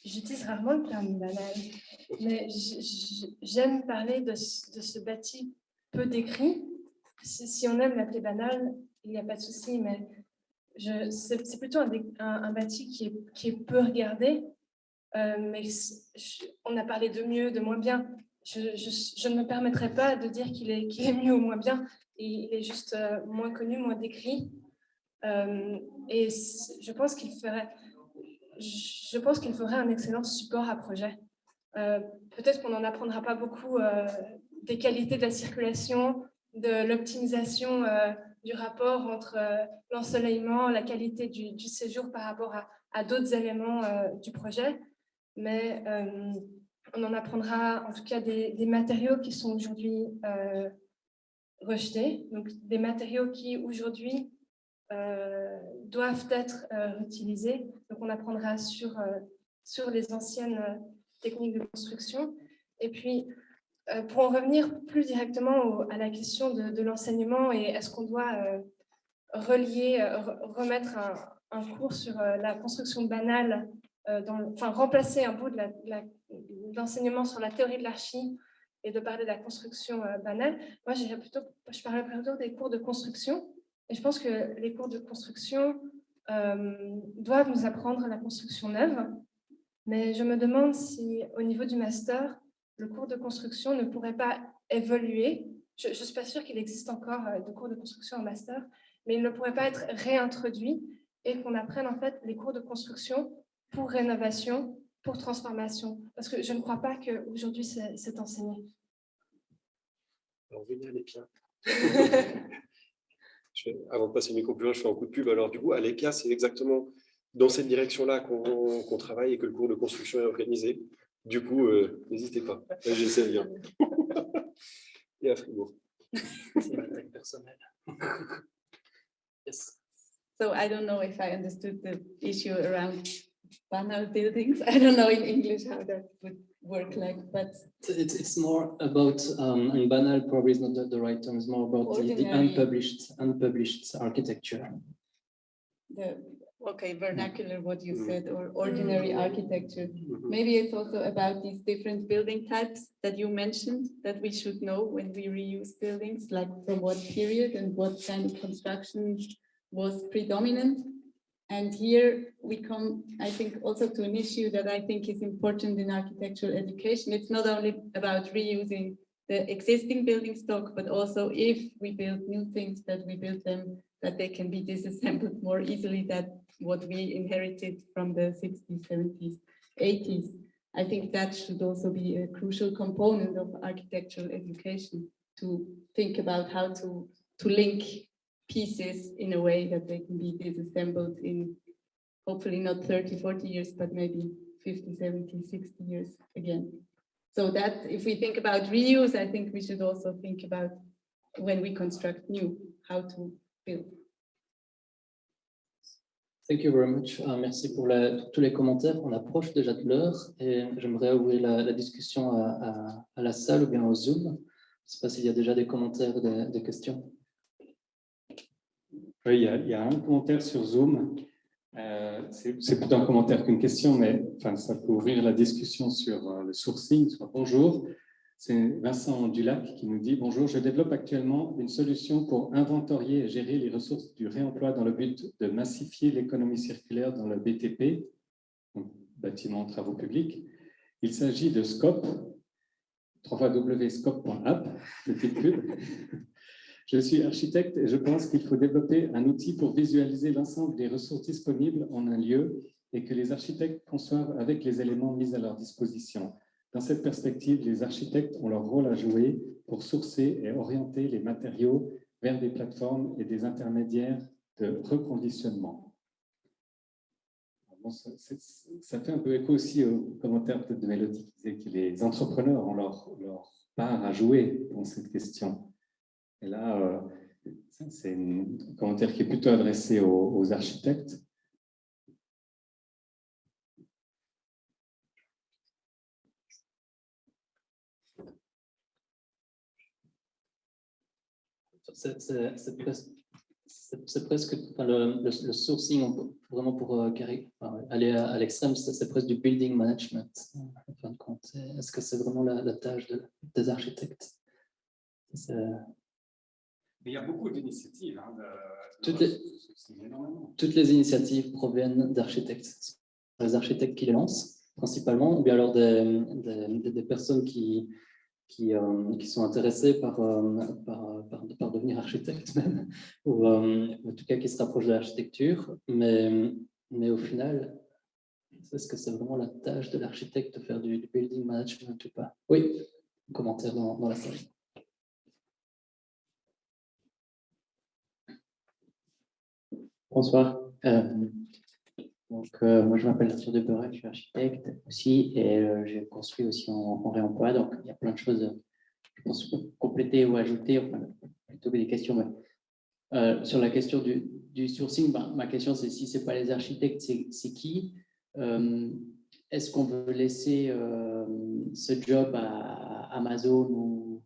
J'utilise rarement le terme banal, mais j'aime parler de ce bâti peu décrit. Si on aime l'appeler banal, il n'y a pas de souci, mais c'est plutôt un bâti qui est peu regardé, mais on a parlé de mieux, de moins bien. Je ne me permettrai pas de dire qu'il est mieux ou moins bien, il est juste moins connu, moins décrit. Et je pense qu'il ferait un excellent support à projet. Peut-être qu'on n'en apprendra pas beaucoup des qualités de la circulation, de l'optimisation du rapport entre l'ensoleillement, la qualité du séjour par rapport à d'autres éléments du projet, mais on en apprendra en tout cas des matériaux qui sont aujourd'hui rejetés, donc des matériaux qui aujourd'hui doivent être réutilisés. Donc, on apprendra sur les anciennes techniques de construction. Et puis, pour en revenir plus directement à la question de l'enseignement et est-ce qu'on doit remettre un cours sur la construction banale, remplacer un bout de l'enseignement sur la théorie de l'archi et de parler de la construction banale. Moi, je parlerais plutôt des cours de construction. Et je pense que les cours de construction doivent nous apprendre la construction neuve, mais je me demande si, au niveau du master, le cours de construction ne pourrait pas évoluer. Je ne suis pas sûre qu'il existe encore de cours de construction en master, mais il ne pourrait pas être réintroduit et qu'on apprenne en fait les cours de construction pour rénovation, pour transformation, parce que je ne crois pas qu'aujourd'hui c'est enseigné. Alors, venez à l'EPIA. Avant de passer le micro plus loin, je fais un coup de pub. Alors du coup, à l'ECA, c'est exactement dans cette direction-là qu'on travaille et que le cours de construction est organisé. Du coup, n'hésitez pas. Là, j'essaie bien. Et à Fribourg. C'est l'attaque personnelle. Yes. So I don't know if I understood the issue around banal buildings. I don't know in English how that would work like, but It's more about, and banal probably is not the right term, it's more about the Ordinary. unpublished architecture. Okay, vernacular, what you said, or ordinary architecture. Maybe it's also about these different building types that you mentioned that we should know when we reuse buildings, like from what period and what kind of construction was predominant. And here we come, I think, also to an issue that I think is important in architectural education. It's not only about reusing the existing building stock, but also if we build new things, that we build them, that they can be disassembled more easily than what we inherited from the 60s, 70s, 80s. I think that should also be a crucial component of architectural education, to think about how to link pieces in a way that they can be disassembled in hopefully not 30, 40 years, but maybe 50, 70, 60 years again. So that if we think about reuse, I think we should also think about when we construct new, how to build. Thank you very much. Merci pour tous les commentaires. On approche déjà de l'heure et j'aimerais ouvrir la discussion à la salle ou bien au Zoom. Je ne sais pas s'il y a déjà des commentaires, des questions. Oui, il y a un commentaire sur Zoom. C'est plutôt un commentaire qu'une question, mais enfin, ça peut ouvrir la discussion sur le sourcing. Bonjour, c'est Vincent Dulac qui nous dit « Bonjour, je développe actuellement une solution pour inventorier et gérer les ressources du réemploi dans le but de massifier l'économie circulaire dans le BTP, donc bâtiment travaux publics. Il s'agit de Scope, www.scope.app, petite pub. Je suis architecte et je pense qu'il faut développer un outil pour visualiser l'ensemble des ressources disponibles en un lieu et que les architectes conçoivent avec les éléments mis à leur disposition. Dans cette perspective, les architectes ont leur rôle à jouer pour sourcer et orienter les matériaux vers des plateformes et des intermédiaires de reconditionnement. Bon, ça fait un peu écho aussi au commentaire de Mélodie qui disait que les entrepreneurs ont leur part à jouer dans cette question. Et là, c'est un commentaire qui est plutôt adressé aux architectes. C'est presque enfin, le sourcing, vraiment pour aller à l'extrême, c'est presque du building management, en fin de compte. Est-ce que c'est vraiment la tâche des architectes? Il y a beaucoup d'initiatives. Toutes les initiatives proviennent d'architectes. Les architectes qui les lancent, principalement, ou bien alors des personnes qui sont intéressées par devenir architectes même, ou en tout cas qui se rapprochent de l'architecture. Mais au final, est-ce que c'est vraiment la tâche de l'architecte de faire du building management ou pas? Oui, un commentaire dans la salle. Bonsoir. Moi, je m'appelle Arthur Deperret, je suis architecte aussi et j'ai construit aussi en réemploi. Donc, il y a plein de choses, je pense, compléter ou ajouter, enfin, plutôt que des questions. Mais, sur la question du sourcing, ma question, c'est si ce n'est pas les architectes, c'est qui? Est-ce qu'on veut laisser ce job à Amazon ou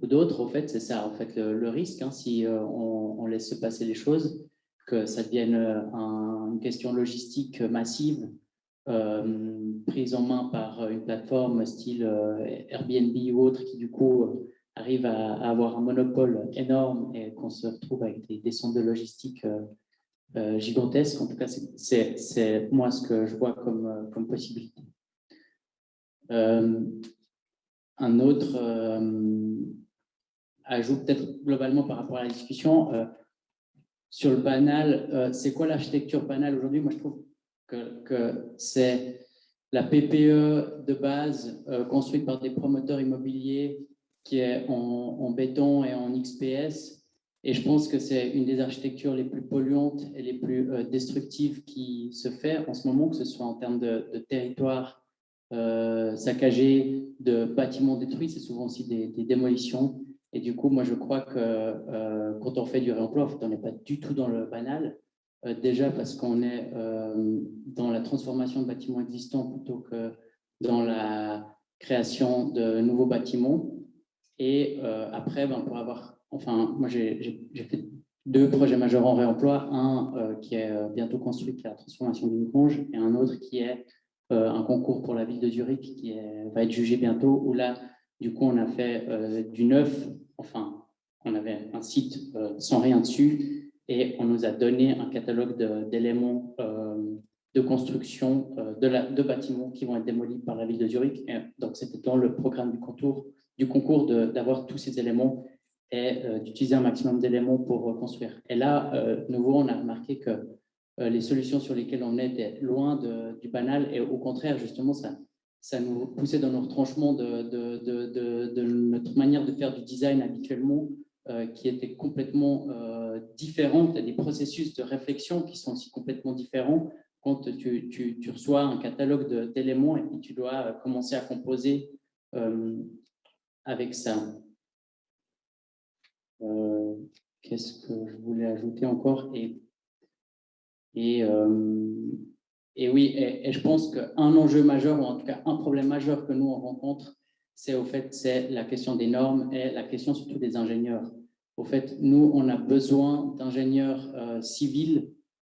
d'autres? En fait, c'est ça, en fait, le risque, hein, si on laisse se passer les choses, que ça devienne une question logistique massive prise en main par une plateforme style Airbnb ou autre qui du coup arrive à avoir un monopole énorme et qu'on se retrouve avec des centres de logistique gigantesques. En tout cas, c'est moi ce que je vois comme possibilité. Un autre ajout peut-être globalement par rapport à la discussion, sur le banal, c'est quoi l'architecture banale aujourd'hui? Moi, je trouve que c'est la PPE de base construite par des promoteurs immobiliers qui est en béton et en XPS Et je pense que c'est une des architectures les plus polluantes et les plus destructives qui se fait en ce moment, que ce soit en termes de territoire saccagé, de bâtiments détruits, c'est souvent aussi des démolitions. Et du coup, moi, je crois que quand on fait du réemploi, en fait, on n'est pas du tout dans le banal. Déjà parce qu'on est dans la transformation de bâtiments existants plutôt que dans la création de nouveaux bâtiments. Et après, pour avoir, enfin, moi j'ai fait 2 projets majeurs en réemploi, un qui est bientôt construit, qui est la transformation d'une grange, et un autre qui est un concours pour la ville de Zurich qui va être jugé bientôt, où là, du coup, on a fait du neuf, enfin, on avait un site sans rien dessus, et on nous a donné un catalogue d'éléments de construction de bâtiments qui vont être démolis par la ville de Zurich. Et donc, c'était dans le programme du concours d'avoir tous ces éléments et d'utiliser un maximum d'éléments pour reconstruire. Et là, nouveau, on a remarqué que les solutions sur lesquelles on étaient loin du banal, et au contraire, justement, ça nous poussait dans nos retranchements de notre manière de faire du design habituellement, qui était complètement différente, et des processus de réflexion qui sont aussi complètement différents quand tu reçois un catalogue d'éléments et puis tu dois commencer à composer avec ça. Qu'est-ce que je voulais ajouter encore? Et oui, et je pense qu'un enjeu majeur, ou en tout cas un problème majeur que nous on rencontre, c'est la question des normes et la question surtout des ingénieurs. Au fait, nous, on a besoin d'ingénieurs civils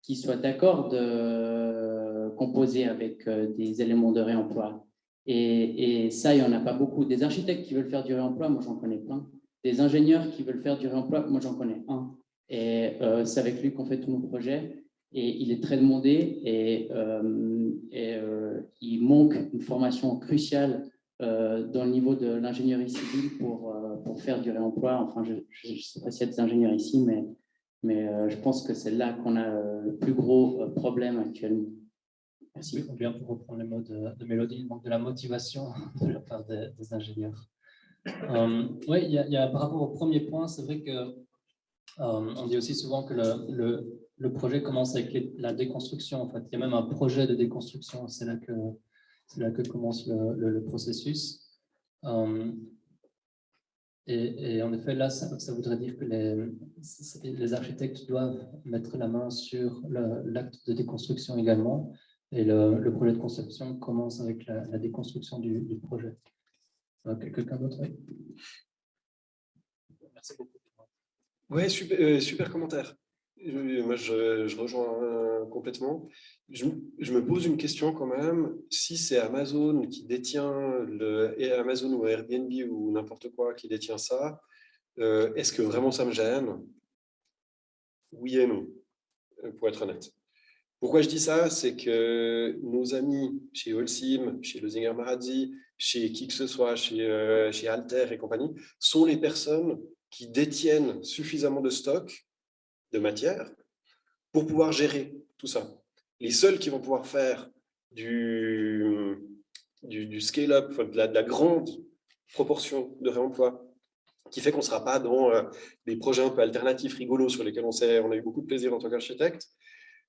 qui soient d'accord de composer avec des éléments de réemploi. Et ça, il n'y en a pas beaucoup. Des architectes qui veulent faire du réemploi, moi j'en connais plein. Des ingénieurs qui veulent faire du réemploi, moi j'en connais un. Et c'est avec lui qu'on fait tous nos projets. Et il est très demandé et il manque une formation cruciale dans le niveau de l'ingénierie civile pour faire du réemploi. Enfin, je ne sais pas s'il y a des ingénieurs ici, mais je pense que c'est là qu'on a le plus gros problème actuellement. Merci. Oui, bien pour reprendre les mots de Mélodie, donc de la motivation de la part des ingénieurs. Oui, il y a, par rapport au premier point, c'est vrai que on dit aussi souvent que le projet commence avec la déconstruction. En fait, il y a même un projet de déconstruction. C'est là que commence le processus. Et en effet, là, ça voudrait dire que les architectes doivent mettre la main sur l'acte de déconstruction également. Et le projet de conception commence avec la déconstruction du projet. Quelqu'un d'autre? Oui. Merci beaucoup. Ouais, super commentaire. Moi, je rejoins complètement. Je me pose une question quand même. Si c'est Amazon qui détient Amazon ou Airbnb ou n'importe quoi qui détient ça, est-ce que vraiment ça me gêne? Oui et non, pour être honnête. Pourquoi je dis ça? C'est que nos amis chez Holcim, chez Losinger Marazzi, chez qui que ce soit, chez Alter et compagnie, sont les personnes qui détiennent suffisamment de stock de matière pour pouvoir gérer tout ça. Les seuls qui vont pouvoir faire du scale-up, de la grande proportion de réemploi, qui fait qu'on ne sera pas dans des projets un peu alternatifs, rigolos, sur lesquels on a eu beaucoup de plaisir en tant qu'architecte.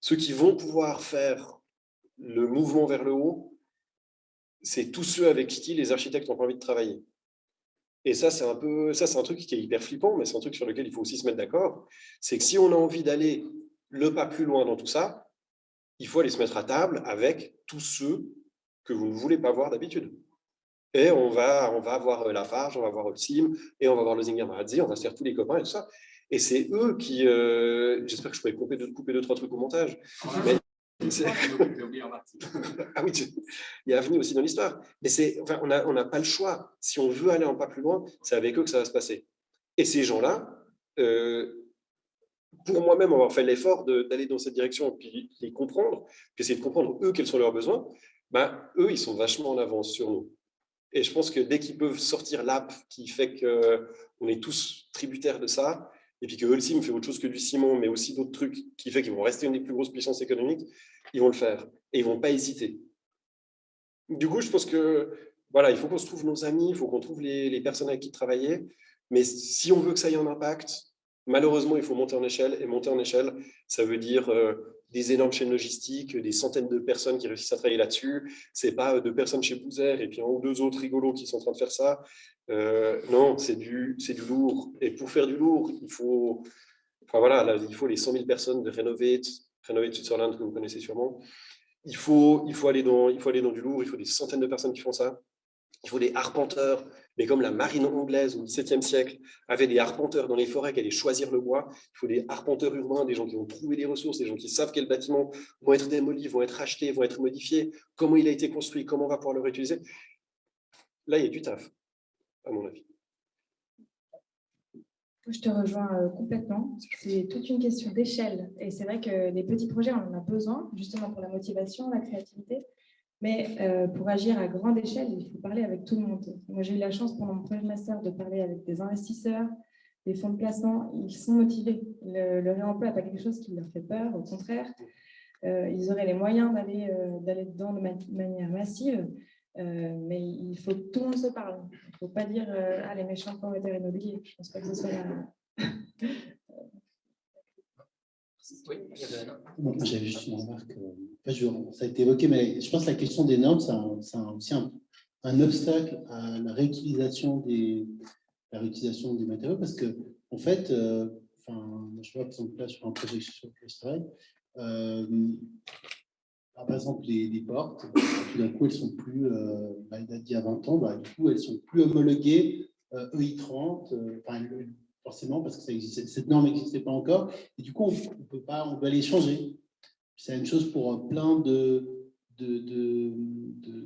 Ceux qui vont pouvoir faire le mouvement vers le haut, c'est tous ceux avec qui les architectes ont envie de travailler. Et ça, c'est un truc qui est hyper flippant, mais c'est un truc sur lequel il faut aussi se mettre d'accord. C'est que si on a envie d'aller le pas plus loin dans tout ça, il faut aller se mettre à table avec tous ceux que vous ne voulez pas voir d'habitude. Et on va voir Lafarge, on va voir Holcim, et on va voir Losinger Marazzi, on va se faire tous les copains et tout ça. Et c'est eux qui... j'espère que je pourrais couper 2-3 trucs au montage. Mais ah oui, il y a Avenue aussi dans l'histoire. Mais on n'a pas le choix. Si on veut aller un pas plus loin, c'est avec eux que ça va se passer. Et ces gens-là, pour moi-même avoir fait l'effort d'aller dans cette direction et puis les comprendre, puis essayer de comprendre eux quels sont leurs besoins, eux, ils sont vachement en avance sur nous. Et je pense que dès qu'ils peuvent sortir l'app qui fait qu'on est tous tributaires de ça, et puis que Holcim fait autre chose que du ciment, mais aussi d'autres trucs qui fait qu'ils vont rester une des plus grosses puissances économiques, ils vont le faire. Et ils ne vont pas hésiter. Du coup, je pense que voilà, il faut qu'on se trouve nos amis, il faut qu'on trouve les personnes avec qui travailler. Mais si on veut que ça ait un impact, Malheureusement, il faut monter en échelle, et monter en échelle, ça veut dire des énormes chaînes logistiques, des centaines de personnes qui réussissent à travailler là-dessus. C'est pas 2 personnes chez Bouzer et puis 1 ou 2 autres rigolos qui sont en train de faire ça. Non, c'est du lourd. Et pour faire du lourd, il faut, enfin voilà, là, il faut les 100 000 personnes de Renovate Switzerland que vous connaissez sûrement. Il faut aller dans du lourd. Il faut des centaines de personnes qui font ça. Il faut des arpenteurs, mais comme la marine anglaise au XVIIe siècle avait des arpenteurs dans les forêts qui allaient choisir le bois, il faut des arpenteurs urbains, des gens qui vont trouver des ressources, des gens qui savent quels bâtiments vont être démolis, vont être achetés, vont être modifiés, comment il a été construit, comment on va pouvoir le réutiliser. Là, il y a du taf, à mon avis. Je te rejoins complètement. C'est toute une question d'échelle. Et c'est vrai que les petits projets, on en a besoin, justement pour la motivation, la créativité. Mais pour agir à grande échelle, il faut parler avec tout le monde. Moi, j'ai eu la chance pendant mon projet de master de parler avec des investisseurs, des fonds de placement. Ils sont motivés. Le réemploi n'est pas quelque chose qui leur fait peur. Au contraire, ils auraient les moyens d'aller dedans de manière massive. Mais il faut que tout le monde se parle. Il ne faut pas dire les méchants promoteurs immobiliers. Je ne pense pas que ce soit la... Oui, il y avait un autre. Bon, j'avais juste une remarque. Ça a été évoqué, mais je pense que la question des normes, c'est aussi un obstacle à la réutilisation des matériaux, parce que, en fait, je vois par exemple là sur un projet sur lequel je travaille, par exemple les portes, tout d'un coup elles sont plus, elles datent d'il y a 20 ans, du coup elles sont plus homologuées EI30, forcément parce que cette norme n'existait pas encore, et du coup on doit les changer. C'est la même chose pour plein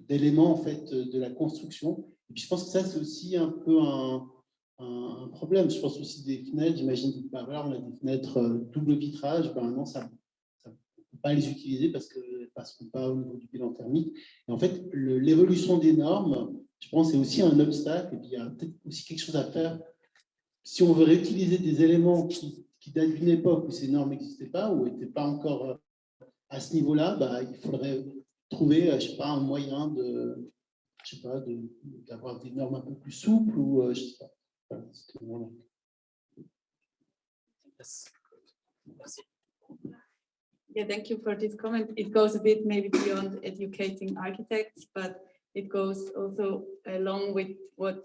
d'éléments en fait de la construction. Et puis je pense que ça c'est aussi un peu un problème. Je pense aussi des fenêtres. J'imagine voilà, on a des fenêtres double vitrage. Maintenant ça ne peut pas les utiliser parce qu'elles ne passeront pas au niveau du bilan thermique. Et en fait l'évolution des normes, je pense, c'est aussi un obstacle. Et puis il y a peut-être aussi quelque chose à faire. Si on veut réutiliser des éléments qui datent d'une époque où ces normes n'existaient pas, ou n'étaient pas encore à ce niveau-là, il faudrait trouver, je sais pas, un moyen d'avoir des normes un peu plus souples, ou je sais pas. Voilà, Merci. Yeah, thank you for this comment. It goes a bit maybe beyond educating architects, but it goes also along with what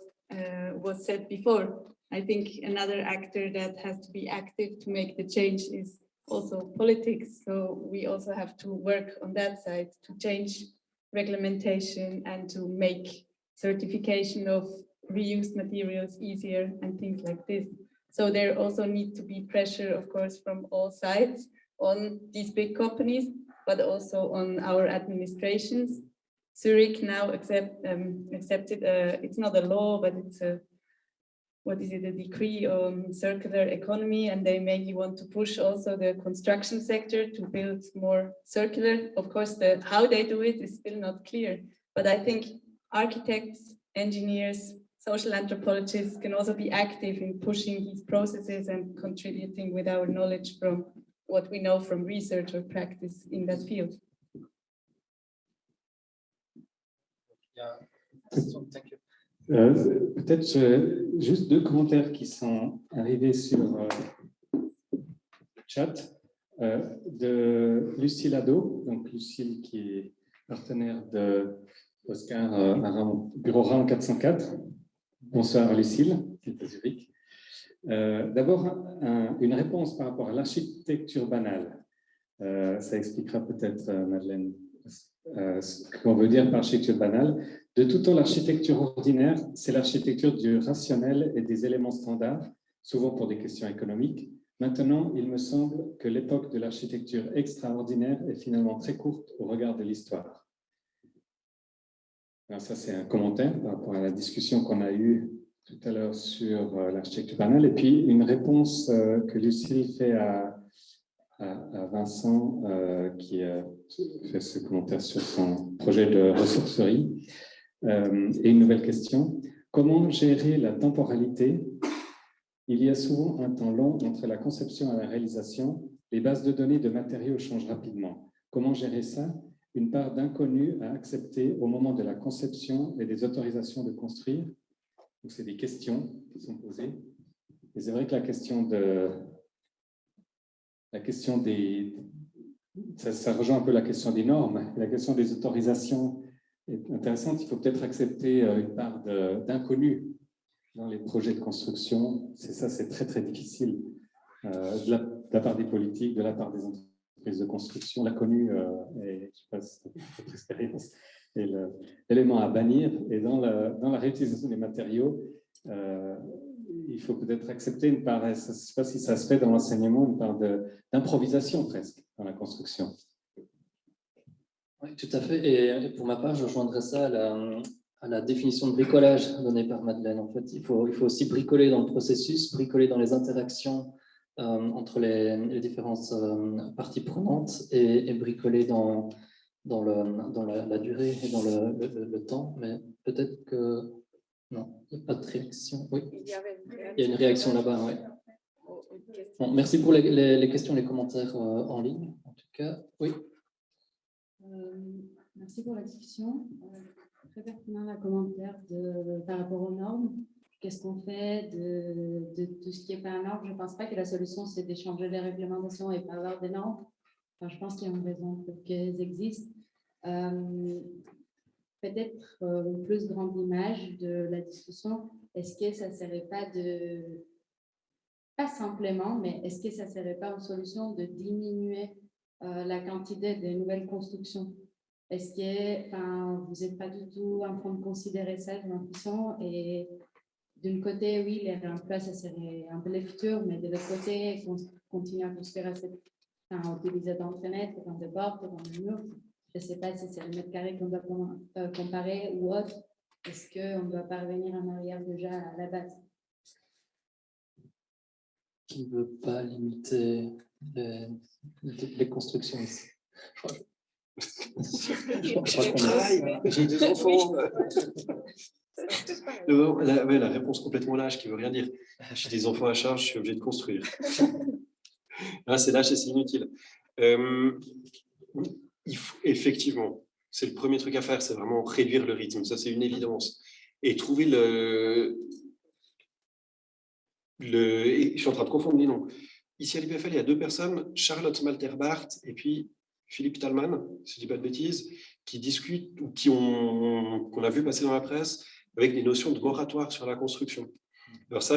was said before. I think another actor that has to be active to make the change is also politics. So we also have to work on that side to change reglementation and to make certification of reused materials easier and things like this. So there also needs to be pressure, of course, from all sides on these big companies, but also on our administrations. Zurich now accepted, it's not a law, but it's a a decree on circular economy, and they maybe want to push also the construction sector to build more circular. Of course, how they do it is still not clear, but I think architects, engineers, social anthropologists can also be active in pushing these processes and contributing with our knowledge from what we know from research or practice in that field. Yeah. Thank you. Peut-être juste 2 commentaires qui sont arrivés sur le chat de Lucille Ado, donc Lucille qui est partenaire de Oscar Bureau RAM 404. Bonsoir Lucille, qui est à Zurich. D'abord, une réponse par rapport à l'architecture banale. Ça expliquera peut-être, Madeleine, ce qu'on veut dire par architecture banale. De tout temps, l'architecture ordinaire, c'est l'architecture du rationnel et des éléments standards, souvent pour des questions économiques. Maintenant, il me semble que l'époque de l'architecture extraordinaire est finalement très courte au regard de l'histoire. Alors ça, c'est un commentaire par rapport à la discussion qu'on a eue tout à l'heure sur l'architecture banale. Et puis, une réponse que Lucille fait à Vincent, qui fait ce commentaire sur son projet de ressourcerie. Et une nouvelle question. Comment gérer la temporalité? Il y a souvent un temps long entre la conception et la réalisation. Les bases de données de matériaux changent rapidement. Comment gérer ça? Une part d'inconnu à accepter au moment de la conception et des autorisations de construire. Donc, c'est des questions qui sont posées. Et c'est vrai que la question des... Ça rejoint un peu la question des normes. La question des autorisations est intéressante. Il faut peut-être accepter une part d'inconnu dans les projets de construction. C'est très, très difficile. De la part des politiques, de la part des entreprises de construction, l'inconnu est, je passe votre expérience, est l'élément à bannir. Et dans la réutilisation des matériaux, il faut peut-être accepter une part, je ne sais pas si ça se fait dans l'enseignement, une part d'improvisation presque dans la construction. Oui, tout à fait. Et pour ma part, je rejoindrais ça à la définition de bricolage donnée par Madeleine. En fait, il faut aussi bricoler dans le processus, bricoler dans les interactions entre les différentes parties prenantes et bricoler dans la durée et dans le temps. Mais peut-être que non, il n'y a pas de réaction. Oui, il y a une réaction là-bas. Oui. Bon, merci pour les questions, les commentaires en ligne. En tout cas, oui. Merci pour la discussion. Très pertinent le commentaire par rapport aux normes. Qu'est-ce qu'on fait de tout ce qui n'est pas un norme? Je ne pense pas que la solution, c'est d'échanger les réglementations et pas avoir des normes. Enfin, je pense qu'il y a une raison pour qu'elles existent. Peut-être une plus grande image de la discussion. Est-ce que ça ne serait pas pas simplement, mais est-ce que ça ne serait pas une solution de diminuer la quantité de nouvelles constructions? Est-ce que vous n'êtes pas du tout en train de considérer ça, j'ai l'impression? Et d'un côté, oui, les réemplois, ça serait un peu le futur, mais de l'autre côté, continuer à construire utiliser dans les fenêtres, dans des portes, dans les murs. Je ne sais pas si c'est le mètre carré qu'on doit comparer ou autre. Est-ce qu'on ne doit pas revenir en arrière déjà à la base? Qui ne veut pas limiter les constructions ici? J'ai deux enfants. La réponse complètement lâche qui ne veut rien dire. J'ai des enfants à charge, je suis obligé de construire. C'est lâche et c'est inutile. Effectivement, c'est le premier truc à faire, c'est vraiment réduire le rythme. Ça, c'est une évidence. Et trouver je suis en train de confondre les noms. Ici à l'IPFL, il y a deux personnes, Charlotte Malterbart et puis Philippe Talman, si je ne dis pas de bêtises, qui discutent ou qu'on a vu passer dans la presse avec des notions de moratoire sur la construction. Alors ça,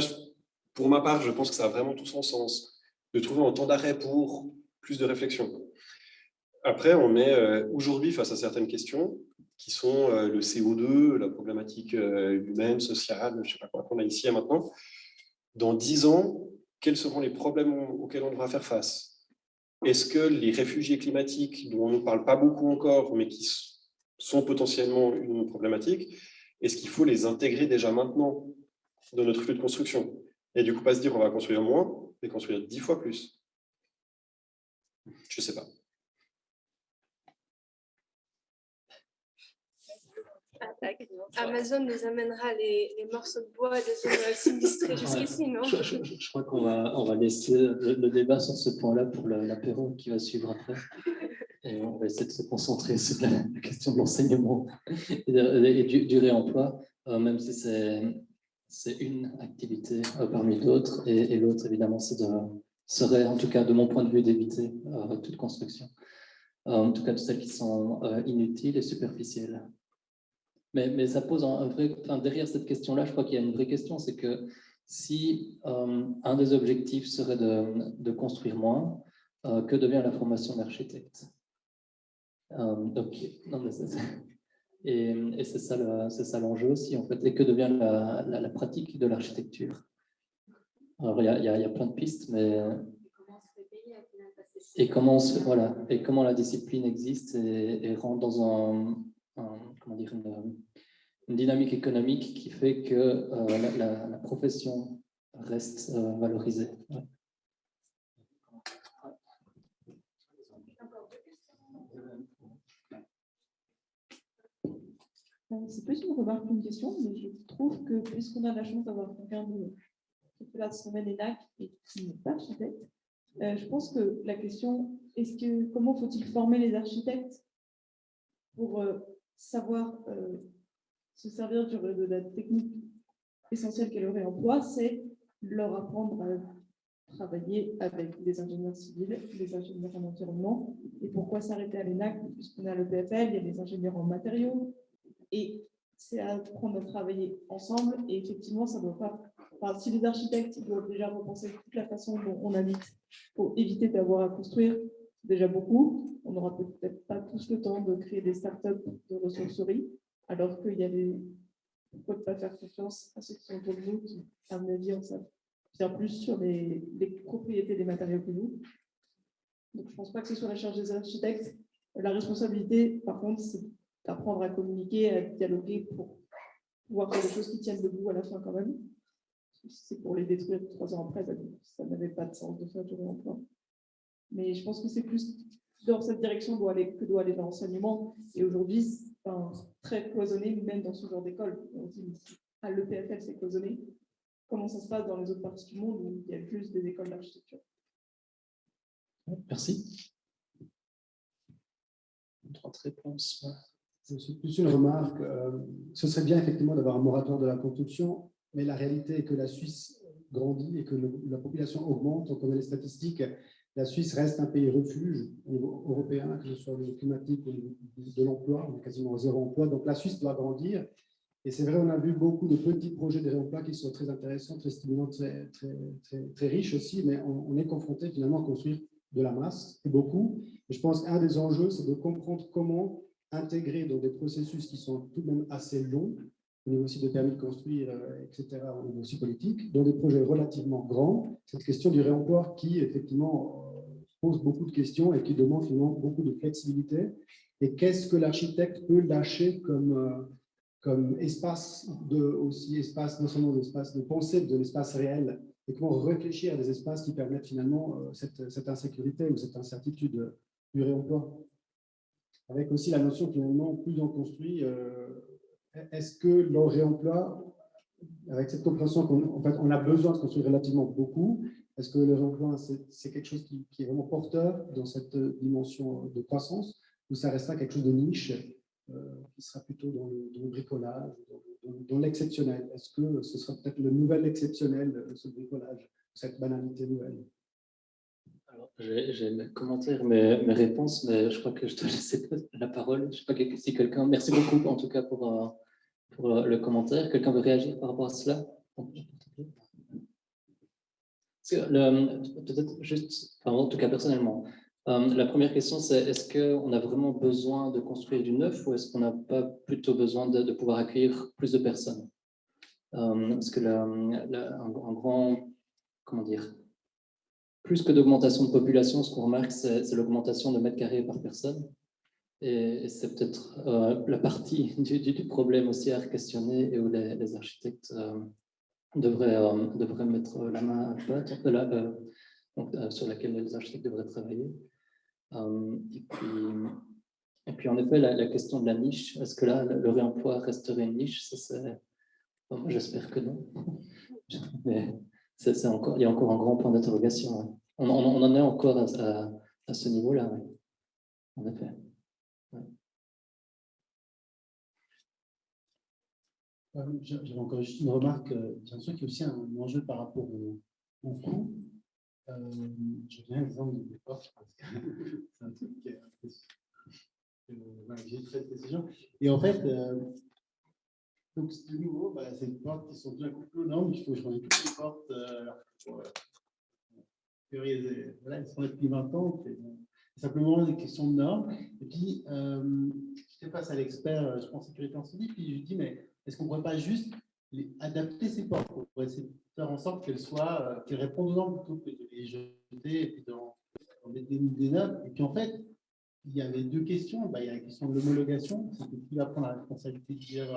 pour ma part, je pense que ça a vraiment tout son sens de trouver un temps d'arrêt pour plus de réflexion. Après, on est aujourd'hui face à certaines questions qui sont le CO2, la problématique humaine, sociale, je ne sais pas quoi qu'on a ici et maintenant. Dans 10 ans, quels seront les problèmes auxquels on devra faire face? Est-ce que les réfugiés climatiques, dont on ne parle pas beaucoup encore, mais qui sont potentiellement une problématique, est-ce qu'il faut les intégrer déjà maintenant dans notre flux de construction? Et du coup, pas se dire on va construire moins, mais construire 10 fois plus. Je ne sais pas. Amazon nous amènera les morceaux de bois des zones sinistrées jusqu'ici, non? Je crois qu'on va laisser le débat sur ce point-là pour l'apéro qui va suivre après. Et on va essayer de se concentrer sur la question de l'enseignement et du réemploi, même si c'est une activité parmi d'autres. Et l'autre, évidemment, serait, en tout cas de mon point de vue, d'éviter toute construction. En tout cas, de celles qui sont inutiles et superficielles. Mais ça pose un vrai... derrière cette question-là, je crois qu'il y a une vraie question, c'est que si un des objectifs serait de construire moins, que devient la formation d'architecte? Et c'est ça l'enjeu aussi, en fait. Et que devient la pratique de l'architecture? Alors, il y a plein de pistes, mais... Et comment la discipline existe et rentre dans comment dire, une dynamique économique qui fait que la profession reste valorisée. Ouais. C'est plus une remarque qu'une question, mais je trouve que puisqu'on a la chance d'avoir quelqu'un qui fait là son ENAC et qui n'est pas architecte, je pense que la question, comment faut-il former les architectes pour savoir se servir de la technique essentielle qu'est le réemploi, c'est leur apprendre à travailler avec des ingénieurs civils, des ingénieurs en environnement. Et pourquoi s'arrêter à l'ENAC? Puisqu'on a le PFL, il y a des ingénieurs en matériaux. Et c'est à apprendre à travailler ensemble. Et effectivement, ça ne doit pas... Enfin, si les architectes doivent déjà repenser toute la façon dont on habite pour éviter d'avoir à construire, déjà beaucoup. On n'aura peut-être pas tous le temps de créer des startups de ressourcerie, alors qu'il y a des... Pourquoi ne pas faire confiance à ceux qui sont autour de nous, qui, à mon avis, en savent bien plus sur les propriétés des matériaux que nous. Donc, je ne pense pas que ce soit la charge des architectes. La responsabilité, par contre, c'est d'apprendre à communiquer, à dialoguer pour pouvoir faire des choses qui tiennent debout à la fin quand même. Si c'est pour les détruire 3 ans après, ça n'avait pas de sens de faire du réemploi. Mais je pense que c'est plus dans cette direction que doit aller l'enseignement. Et aujourd'hui, c'est très cloisonné, même dans ce genre d'école. On dit, à l'EPFL, c'est cloisonné. Comment ça se passe dans les autres parties du monde où il y a plus des écoles d'architecture? Merci. Autre réponse. C'est plus une remarque. Ce serait bien effectivement d'avoir un moratoire de la construction, mais la réalité est que la Suisse grandit et que la population augmente. On connaît les statistiques. La Suisse reste un pays refuge au niveau européen, que ce soit au niveau climatique, au niveau de l'emploi. On est quasiment à 0 emploi. Donc la Suisse doit grandir. Et c'est vrai, on a vu beaucoup de petits projets de réemploi qui sont très intéressants, très stimulants, très riches aussi, mais on est confronté finalement à construire de la masse, et beaucoup. Et je pense qu'un des enjeux, c'est de comprendre comment intégrer dans des processus qui sont tout de même assez longs, au niveau aussi de permis de construire, etc., au niveau aussi politique, dans des projets relativement grands, cette question du réemploi qui, effectivement, pose beaucoup de questions et qui demande finalement beaucoup de flexibilité. Et qu'est-ce que l'architecte peut lâcher comme espace, aussi espace, non seulement d'espace de pensée, de l'espace réel, et comment réfléchir à des espaces qui permettent finalement cette insécurité ou cette incertitude du réemploi. Avec aussi la notion finalement, plus on construit, est-ce que le réemploi, avec cette compréhension qu'en fait, on a besoin de construire relativement beaucoup, est-ce que le réemploi, c'est quelque chose qui est vraiment porteur dans cette dimension de croissance, ou ça restera quelque chose de niche qui sera plutôt dans le bricolage, dans l'exceptionnel? Est-ce que ce sera peut-être le nouvel exceptionnel, ce bricolage, cette banalité nouvelle? Alors, j'ai mes commentaires, mes réponses, mais je crois que je dois laisser la parole. Je ne sais pas si quelqu'un... Merci beaucoup, en tout cas, pour le commentaire. Quelqu'un veut réagir par rapport à cela? Peut-être juste, enfin, en tout cas, personnellement, la première question, c'est est-ce qu'on a vraiment besoin de construire du neuf ou est-ce qu'on n'a pas plutôt besoin de pouvoir accueillir plus de personnes? Parce que un grand, comment dire, plus que d'augmentation de population, ce qu'on remarque, c'est l'augmentation de mètres carrés par personne. Et c'est peut-être la partie du problème aussi à questionner et où les architectes devraient mettre la main à la pâte, sur laquelle les architectes devraient travailler. Et puis, en effet, la question de la niche, est-ce que là, le réemploi resterait une niche? Moi, j'espère que non. Mais il y a encore un grand point d'interrogation. Ouais. On en est encore à ce niveau-là, ouais. En effet. Ouais. J'avais encore juste une remarque. Bien sûr qu'il y a aussi un enjeu par rapport au coût. Je viens l'exemple des portes parce que c'est un truc qui est j'ai fait de précision. Et en fait, donc de nouveau, c'est des portes qui sont déjà coupées aux normes. Il faut changer toutes les portes. Voilà, elles sont là depuis 20 ans. C'est simplement des questions de normes. Et puis, j'étais face à l'expert, je pense, sécurité incendie, puis je lui dis, mais est-ce qu'on ne pourrait pas juste adapter ces portes pour essayer de faire en sorte qu'elles répondent aux normes plutôt que de les jeter et puis d'en mettre des neuves. Et puis en fait, il y avait 2 questions. Il y a la question de l'homologation, c'est que qui va prendre la responsabilité de dire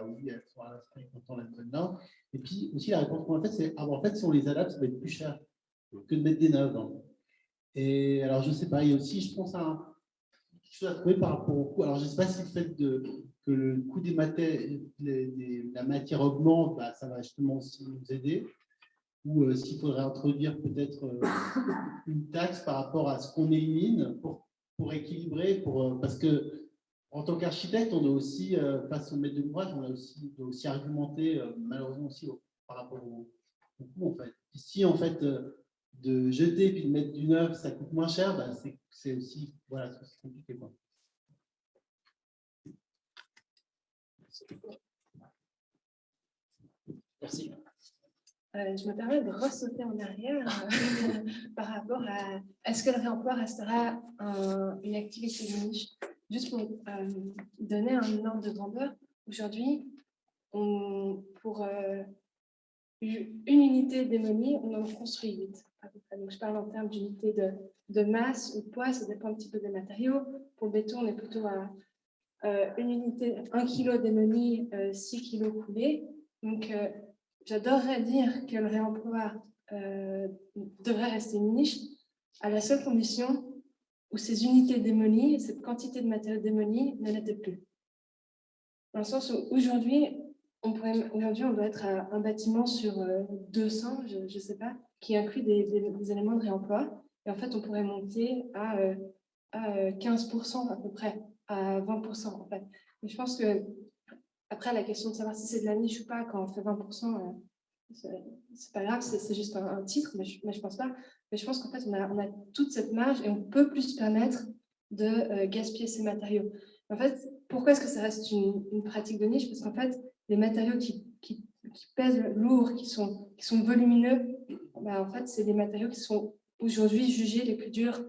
oui, elles sont à la fin content la bonne norme. Et puis aussi la réponse qu'on a faite, c'est en fait, si on les adapte, ça va être plus cher que de mettre des neuves. Et alors, je ne sais pas, il y a aussi, je pense, quelque chose à trouver par rapport au coût. Alors, je ne sais pas si le fait que le coût la matière augmente, ça va justement aussi nous aider, ou s'il faudrait introduire peut-être une taxe par rapport à ce qu'on élimine pour équilibrer, parce que en tant qu'architecte, on doit aussi, face au maître d'ouvrage, on doit aussi argumenter, malheureusement aussi par rapport beaucoup, en fait. Ici, en fait, de jeter puis de mettre du neuf, ça coûte moins cher, bah, c'est aussi, voilà, c'est compliqué, quoi. Merci. Je me permets de ressauter en arrière par rapport à est-ce que le réemploi restera une activité de niche? Juste pour donner un ordre de grandeur, aujourd'hui, pour une unité démolie, on en construit 8 à peu près. Donc, je parle en termes d'unité de masse ou de poids, ça dépend un petit peu des matériaux. Pour le béton, on est plutôt à une unité, 1 kg démoli, 6 kg coulé. Donc, j'adorerais dire que le réemploi devrait rester une niche, à la seule condition où ces unités démolies, cette quantité de matériaux démolis ne l'était plus. Dans le sens où aujourd'hui, on doit être à un bâtiment sur 200, je ne sais pas, qui inclut des éléments de réemploi. Et en fait, on pourrait monter à 15% à peu près, à 20% en fait. Mais je pense que, après, la question de savoir si c'est de la niche ou pas, quand on fait 20%, c'est pas grave, c'est juste un titre, mais je pense pas. Mais je pense qu'en fait, on a toute cette marge et on peut plus se permettre de gaspiller ces matériaux. En fait, pourquoi est-ce que ça reste une pratique de niche? Parce qu'en fait, les matériaux qui pèsent lourd, qui sont volumineux, bah, en fait, c'est des matériaux qui sont aujourd'hui jugés les plus durs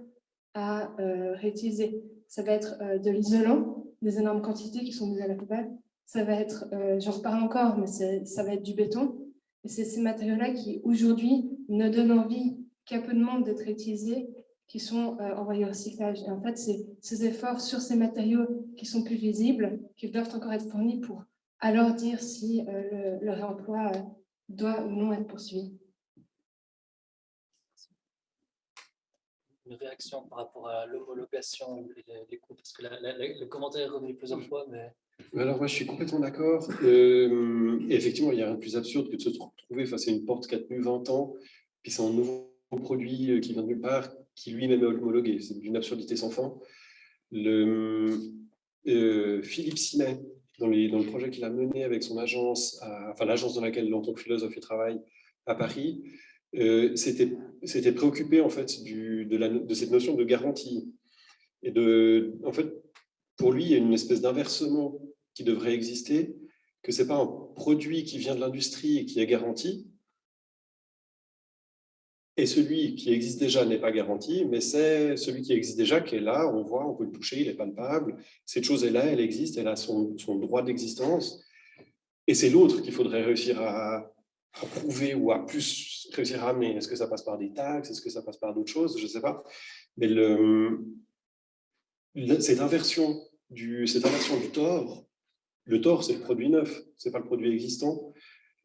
à réutiliser. Ça va être de l'isolant, des énormes quantités qui sont mises à la poubelle. Ça va être, j'en reparle encore, mais ça va être du béton. Et c'est ces matériaux-là qui, aujourd'hui, ne donnent envie qu'à peu de monde d'être réutilisés, qui sont envoyés au recyclage. Et en fait, c'est ces efforts sur ces matériaux qui sont plus visibles, qui doivent encore être fournis pour alors dire si le réemploi doit ou non être poursuivi. Une réaction par rapport à l'homologation et les coûts, parce que le commentaire est revenu plusieurs fois, mais... Alors, moi, je suis complètement d'accord. Effectivement, il n'y a rien de plus absurde que de se retrouver face à une porte qui a tenu 20 ans, puis c'est un nouveau produit qui vient de nulle part, qui lui-même est homologué. C'est d'une absurdité sans fin. Philippe Simet, dans le projet qu'il a mené avec son agence, enfin l'agence dans laquelle, en tant que philosophe, il travaille à Paris, s'était préoccupé en fait de cette notion de garantie. Et en fait, pour lui, il y a une espèce d'inversement qui devrait exister, que ce n'est pas un produit qui vient de l'industrie et qui est garanti, et celui qui existe déjà n'est pas garanti, mais c'est celui qui existe déjà qui est là, on voit, on peut le toucher, il est palpable, cette chose est là, elle existe, elle a son droit d'existence, et c'est l'autre qu'il faudrait réussir à prouver ou à plus réussir à amener. Est-ce que ça passe par des taxes? Est-ce que ça passe par d'autres choses? Je ne sais pas. Mais cette inversion du tort, le tort, c'est le produit neuf, ce n'est pas le produit existant.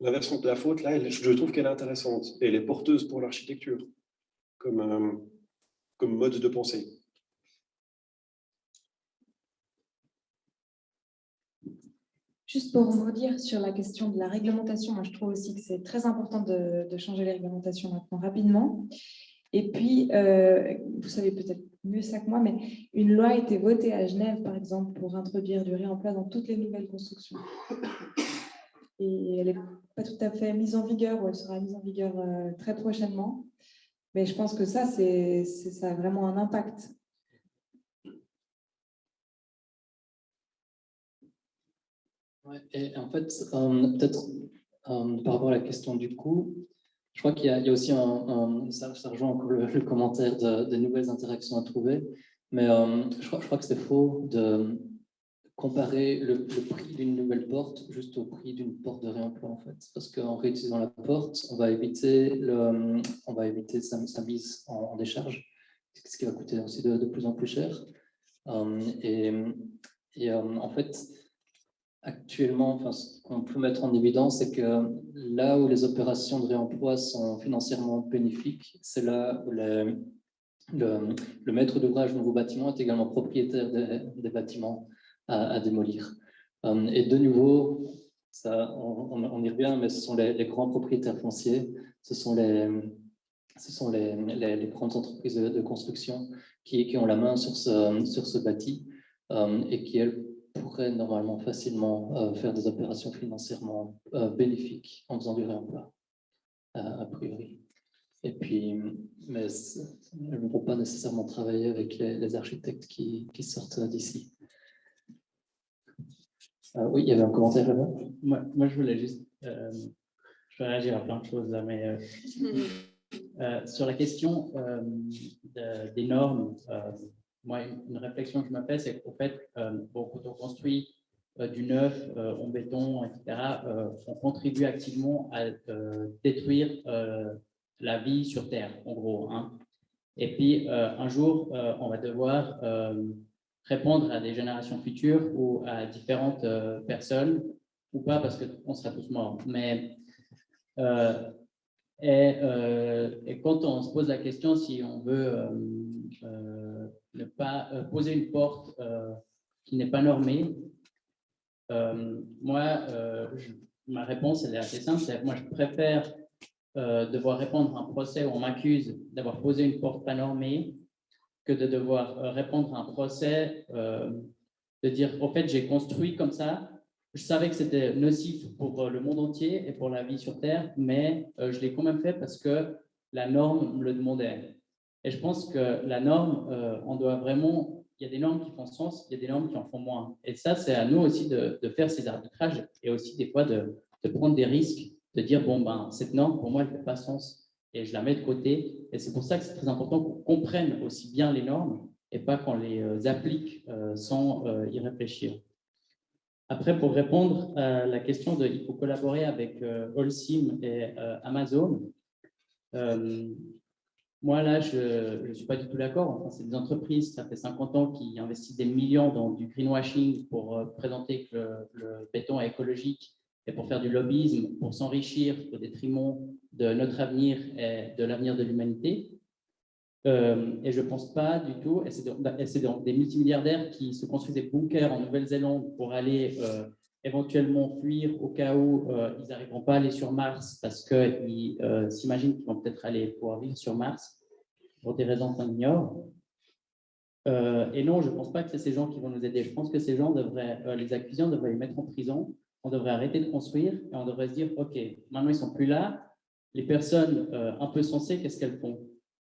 L'inversion de la faute, là, je trouve qu'elle est intéressante. Et elle est porteuse pour l'architecture, comme mode de pensée. Juste pour rebondir sur la question de la réglementation, moi je trouve aussi que c'est très important de changer les réglementations maintenant rapidement. Et puis, vous savez peut-être mieux ça que moi, mais une loi a été votée à Genève, par exemple, pour introduire du réemploi dans toutes les nouvelles constructions. Et elle n'est pas tout à fait mise en vigueur, ou elle sera mise en vigueur très prochainement. Mais je pense que ça a vraiment un impact. Ouais, et en fait, peut-être par rapport à la question du coût, je crois qu'il y a aussi ça rejoint encore le commentaire des nouvelles interactions à trouver, mais je crois que c'est faux de comparer le prix d'une nouvelle porte juste au prix d'une porte de réemploi, en fait, parce qu'en réutilisant la porte, on va éviter sa mise en décharge, ce qui va coûter aussi de plus en plus cher. En fait, actuellement, enfin, ce qu'on peut mettre en évidence, c'est que là où les opérations de réemploi sont financièrement bénéfiques, c'est là où le maître d'ouvrage de nouveau bâtiment est également propriétaire des bâtiments à démolir. Et de nouveau, ça, on y revient, mais ce sont les grands propriétaires fonciers, ce sont les grandes entreprises de construction qui ont la main sur ce bâti et qui, elles, pourraient normalement facilement faire des opérations financièrement bénéfiques en faisant du réemploi. priori. Et puis, mais elles ne vont pas nécessairement travailler avec les architectes qui sortent d'ici. Oui, il y avait un commentaire là-bas. Moi, je voulais juste je vais réagir à plein de choses là, mais sur la question des normes, moi, une réflexion que je me fais, c'est qu'en fait, bon, quand on construit du neuf en béton, etc., on contribue activement à détruire la vie sur Terre, en gros. Hein. Et puis, un jour, on va devoir répondre à des générations futures ou à différentes personnes, ou pas, parce qu'on sera tous morts. Mais, et quand on se pose la question si on veut ne pas poser une porte qui n'est pas normée, moi, ma réponse elle est assez simple, c'est que moi je préfère devoir répondre à un procès où on m'accuse d'avoir posé une porte pas normée que de devoir répondre à un procès de dire au fait j'ai construit comme ça, je savais que c'était nocif pour le monde entier et pour la vie sur Terre, mais je l'ai quand même fait parce que la norme me le demandait. Et je pense que la norme, on doit vraiment, il y a des normes qui font sens, il y a des normes qui en font moins. Et ça, c'est à nous aussi de faire ces arbitrages et aussi des fois de prendre des risques, de dire, bon, ben, cette norme, pour moi, elle ne fait pas sens et je la mets de côté. Et c'est pour ça que c'est très important qu'on comprenne aussi bien les normes et pas qu'on les applique sans y réfléchir. Après, pour répondre à la question de il faut collaborer avec Holcim et Amazon, moi, là, je ne suis pas du tout d'accord. Enfin, c'est des entreprises, ça fait 50 ans, qui investissent des millions dans du greenwashing pour présenter que le béton est écologique et pour faire du lobbyisme, pour s'enrichir au détriment de notre avenir et de l'avenir de l'humanité. Et je ne pense pas du tout, et c'est des multimilliardaires qui se construisent des bunkers en Nouvelle-Zélande pour aller éventuellement fuir au cas où ils n'arriveront pas à aller sur Mars parce qu'ils s'imaginent qu'ils vont peut-être aller pouvoir vivre sur Mars pour des raisons qu'on ignore. Et non, je ne pense pas que c'est ces gens qui vont nous aider. Je pense que ces gens devraient, les accuser, on devrait les mettre en prison, on devrait arrêter de construire et on devrait se dire, OK, maintenant ils ne sont plus là, les personnes un peu sensées, qu'est-ce qu'elles font?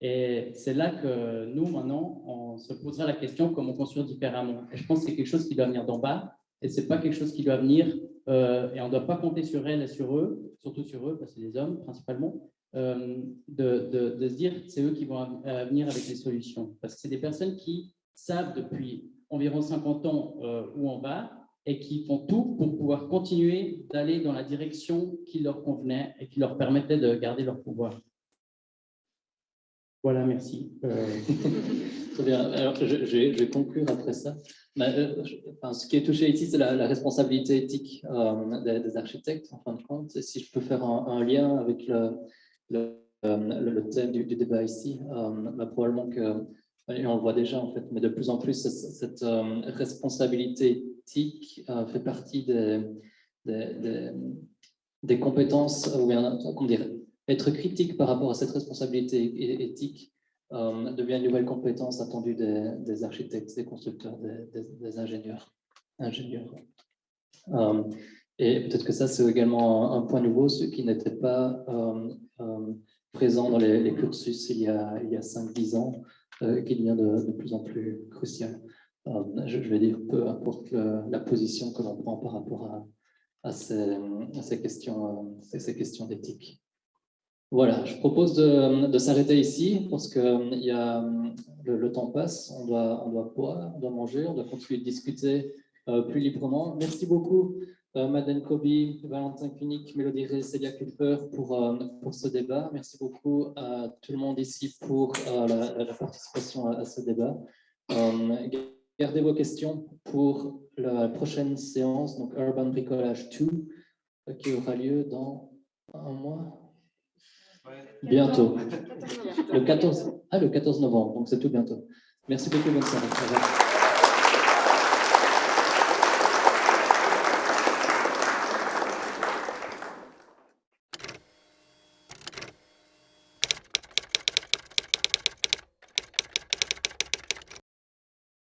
Et c'est là que nous, maintenant, on se posera la question comment construire différemment. Et je pense que c'est quelque chose qui doit venir d'en bas et ce n'est pas quelque chose qui doit venir, et on ne doit pas compter sur elles et sur eux, surtout sur eux, parce que c'est des hommes principalement, de se dire que c'est eux qui vont venir avec les solutions. Parce que c'est des personnes qui savent depuis environ 50 ans où on va et qui font tout pour pouvoir continuer d'aller dans la direction qui leur convenait et qui leur permettait de garder leur pouvoir. Voilà, merci. Très bien. Alors, je vais conclure après ça. Ce qui est touché ici, c'est la responsabilité éthique des architectes, en fin de compte. Et si je peux faire un lien avec le thème du débat ici, probablement que, et on le voit déjà en fait, mais de plus en plus, cette responsabilité éthique fait partie des compétences, comment dire, être critique par rapport à cette responsabilité éthique devient une nouvelle compétence attendue des architectes, des constructeurs, des ingénieurs. Et peut-être que ça, c'est également un point nouveau, ce qui n'était pas présent dans les cursus il y a 5-10 ans, qui devient de plus en plus crucial. Je vais dire, peu importe la position que l'on prend par rapport à ces questions d'éthique. Voilà, je propose de s'arrêter ici parce que le temps passe, on doit boire, on doit manger, on doit continuer de discuter plus librement. Merci beaucoup Madeleine Coby, Valentin Kunik, Mélodie Rey, Célia Kupfer pour ce débat. Merci beaucoup à tout le monde ici pour la participation à ce débat. Gardez vos questions pour la prochaine séance, donc Urban Bricolage 2, qui aura lieu dans un mois. Bientôt. Le 14 novembre, donc c'est tout bientôt. Merci beaucoup, bonne soirée.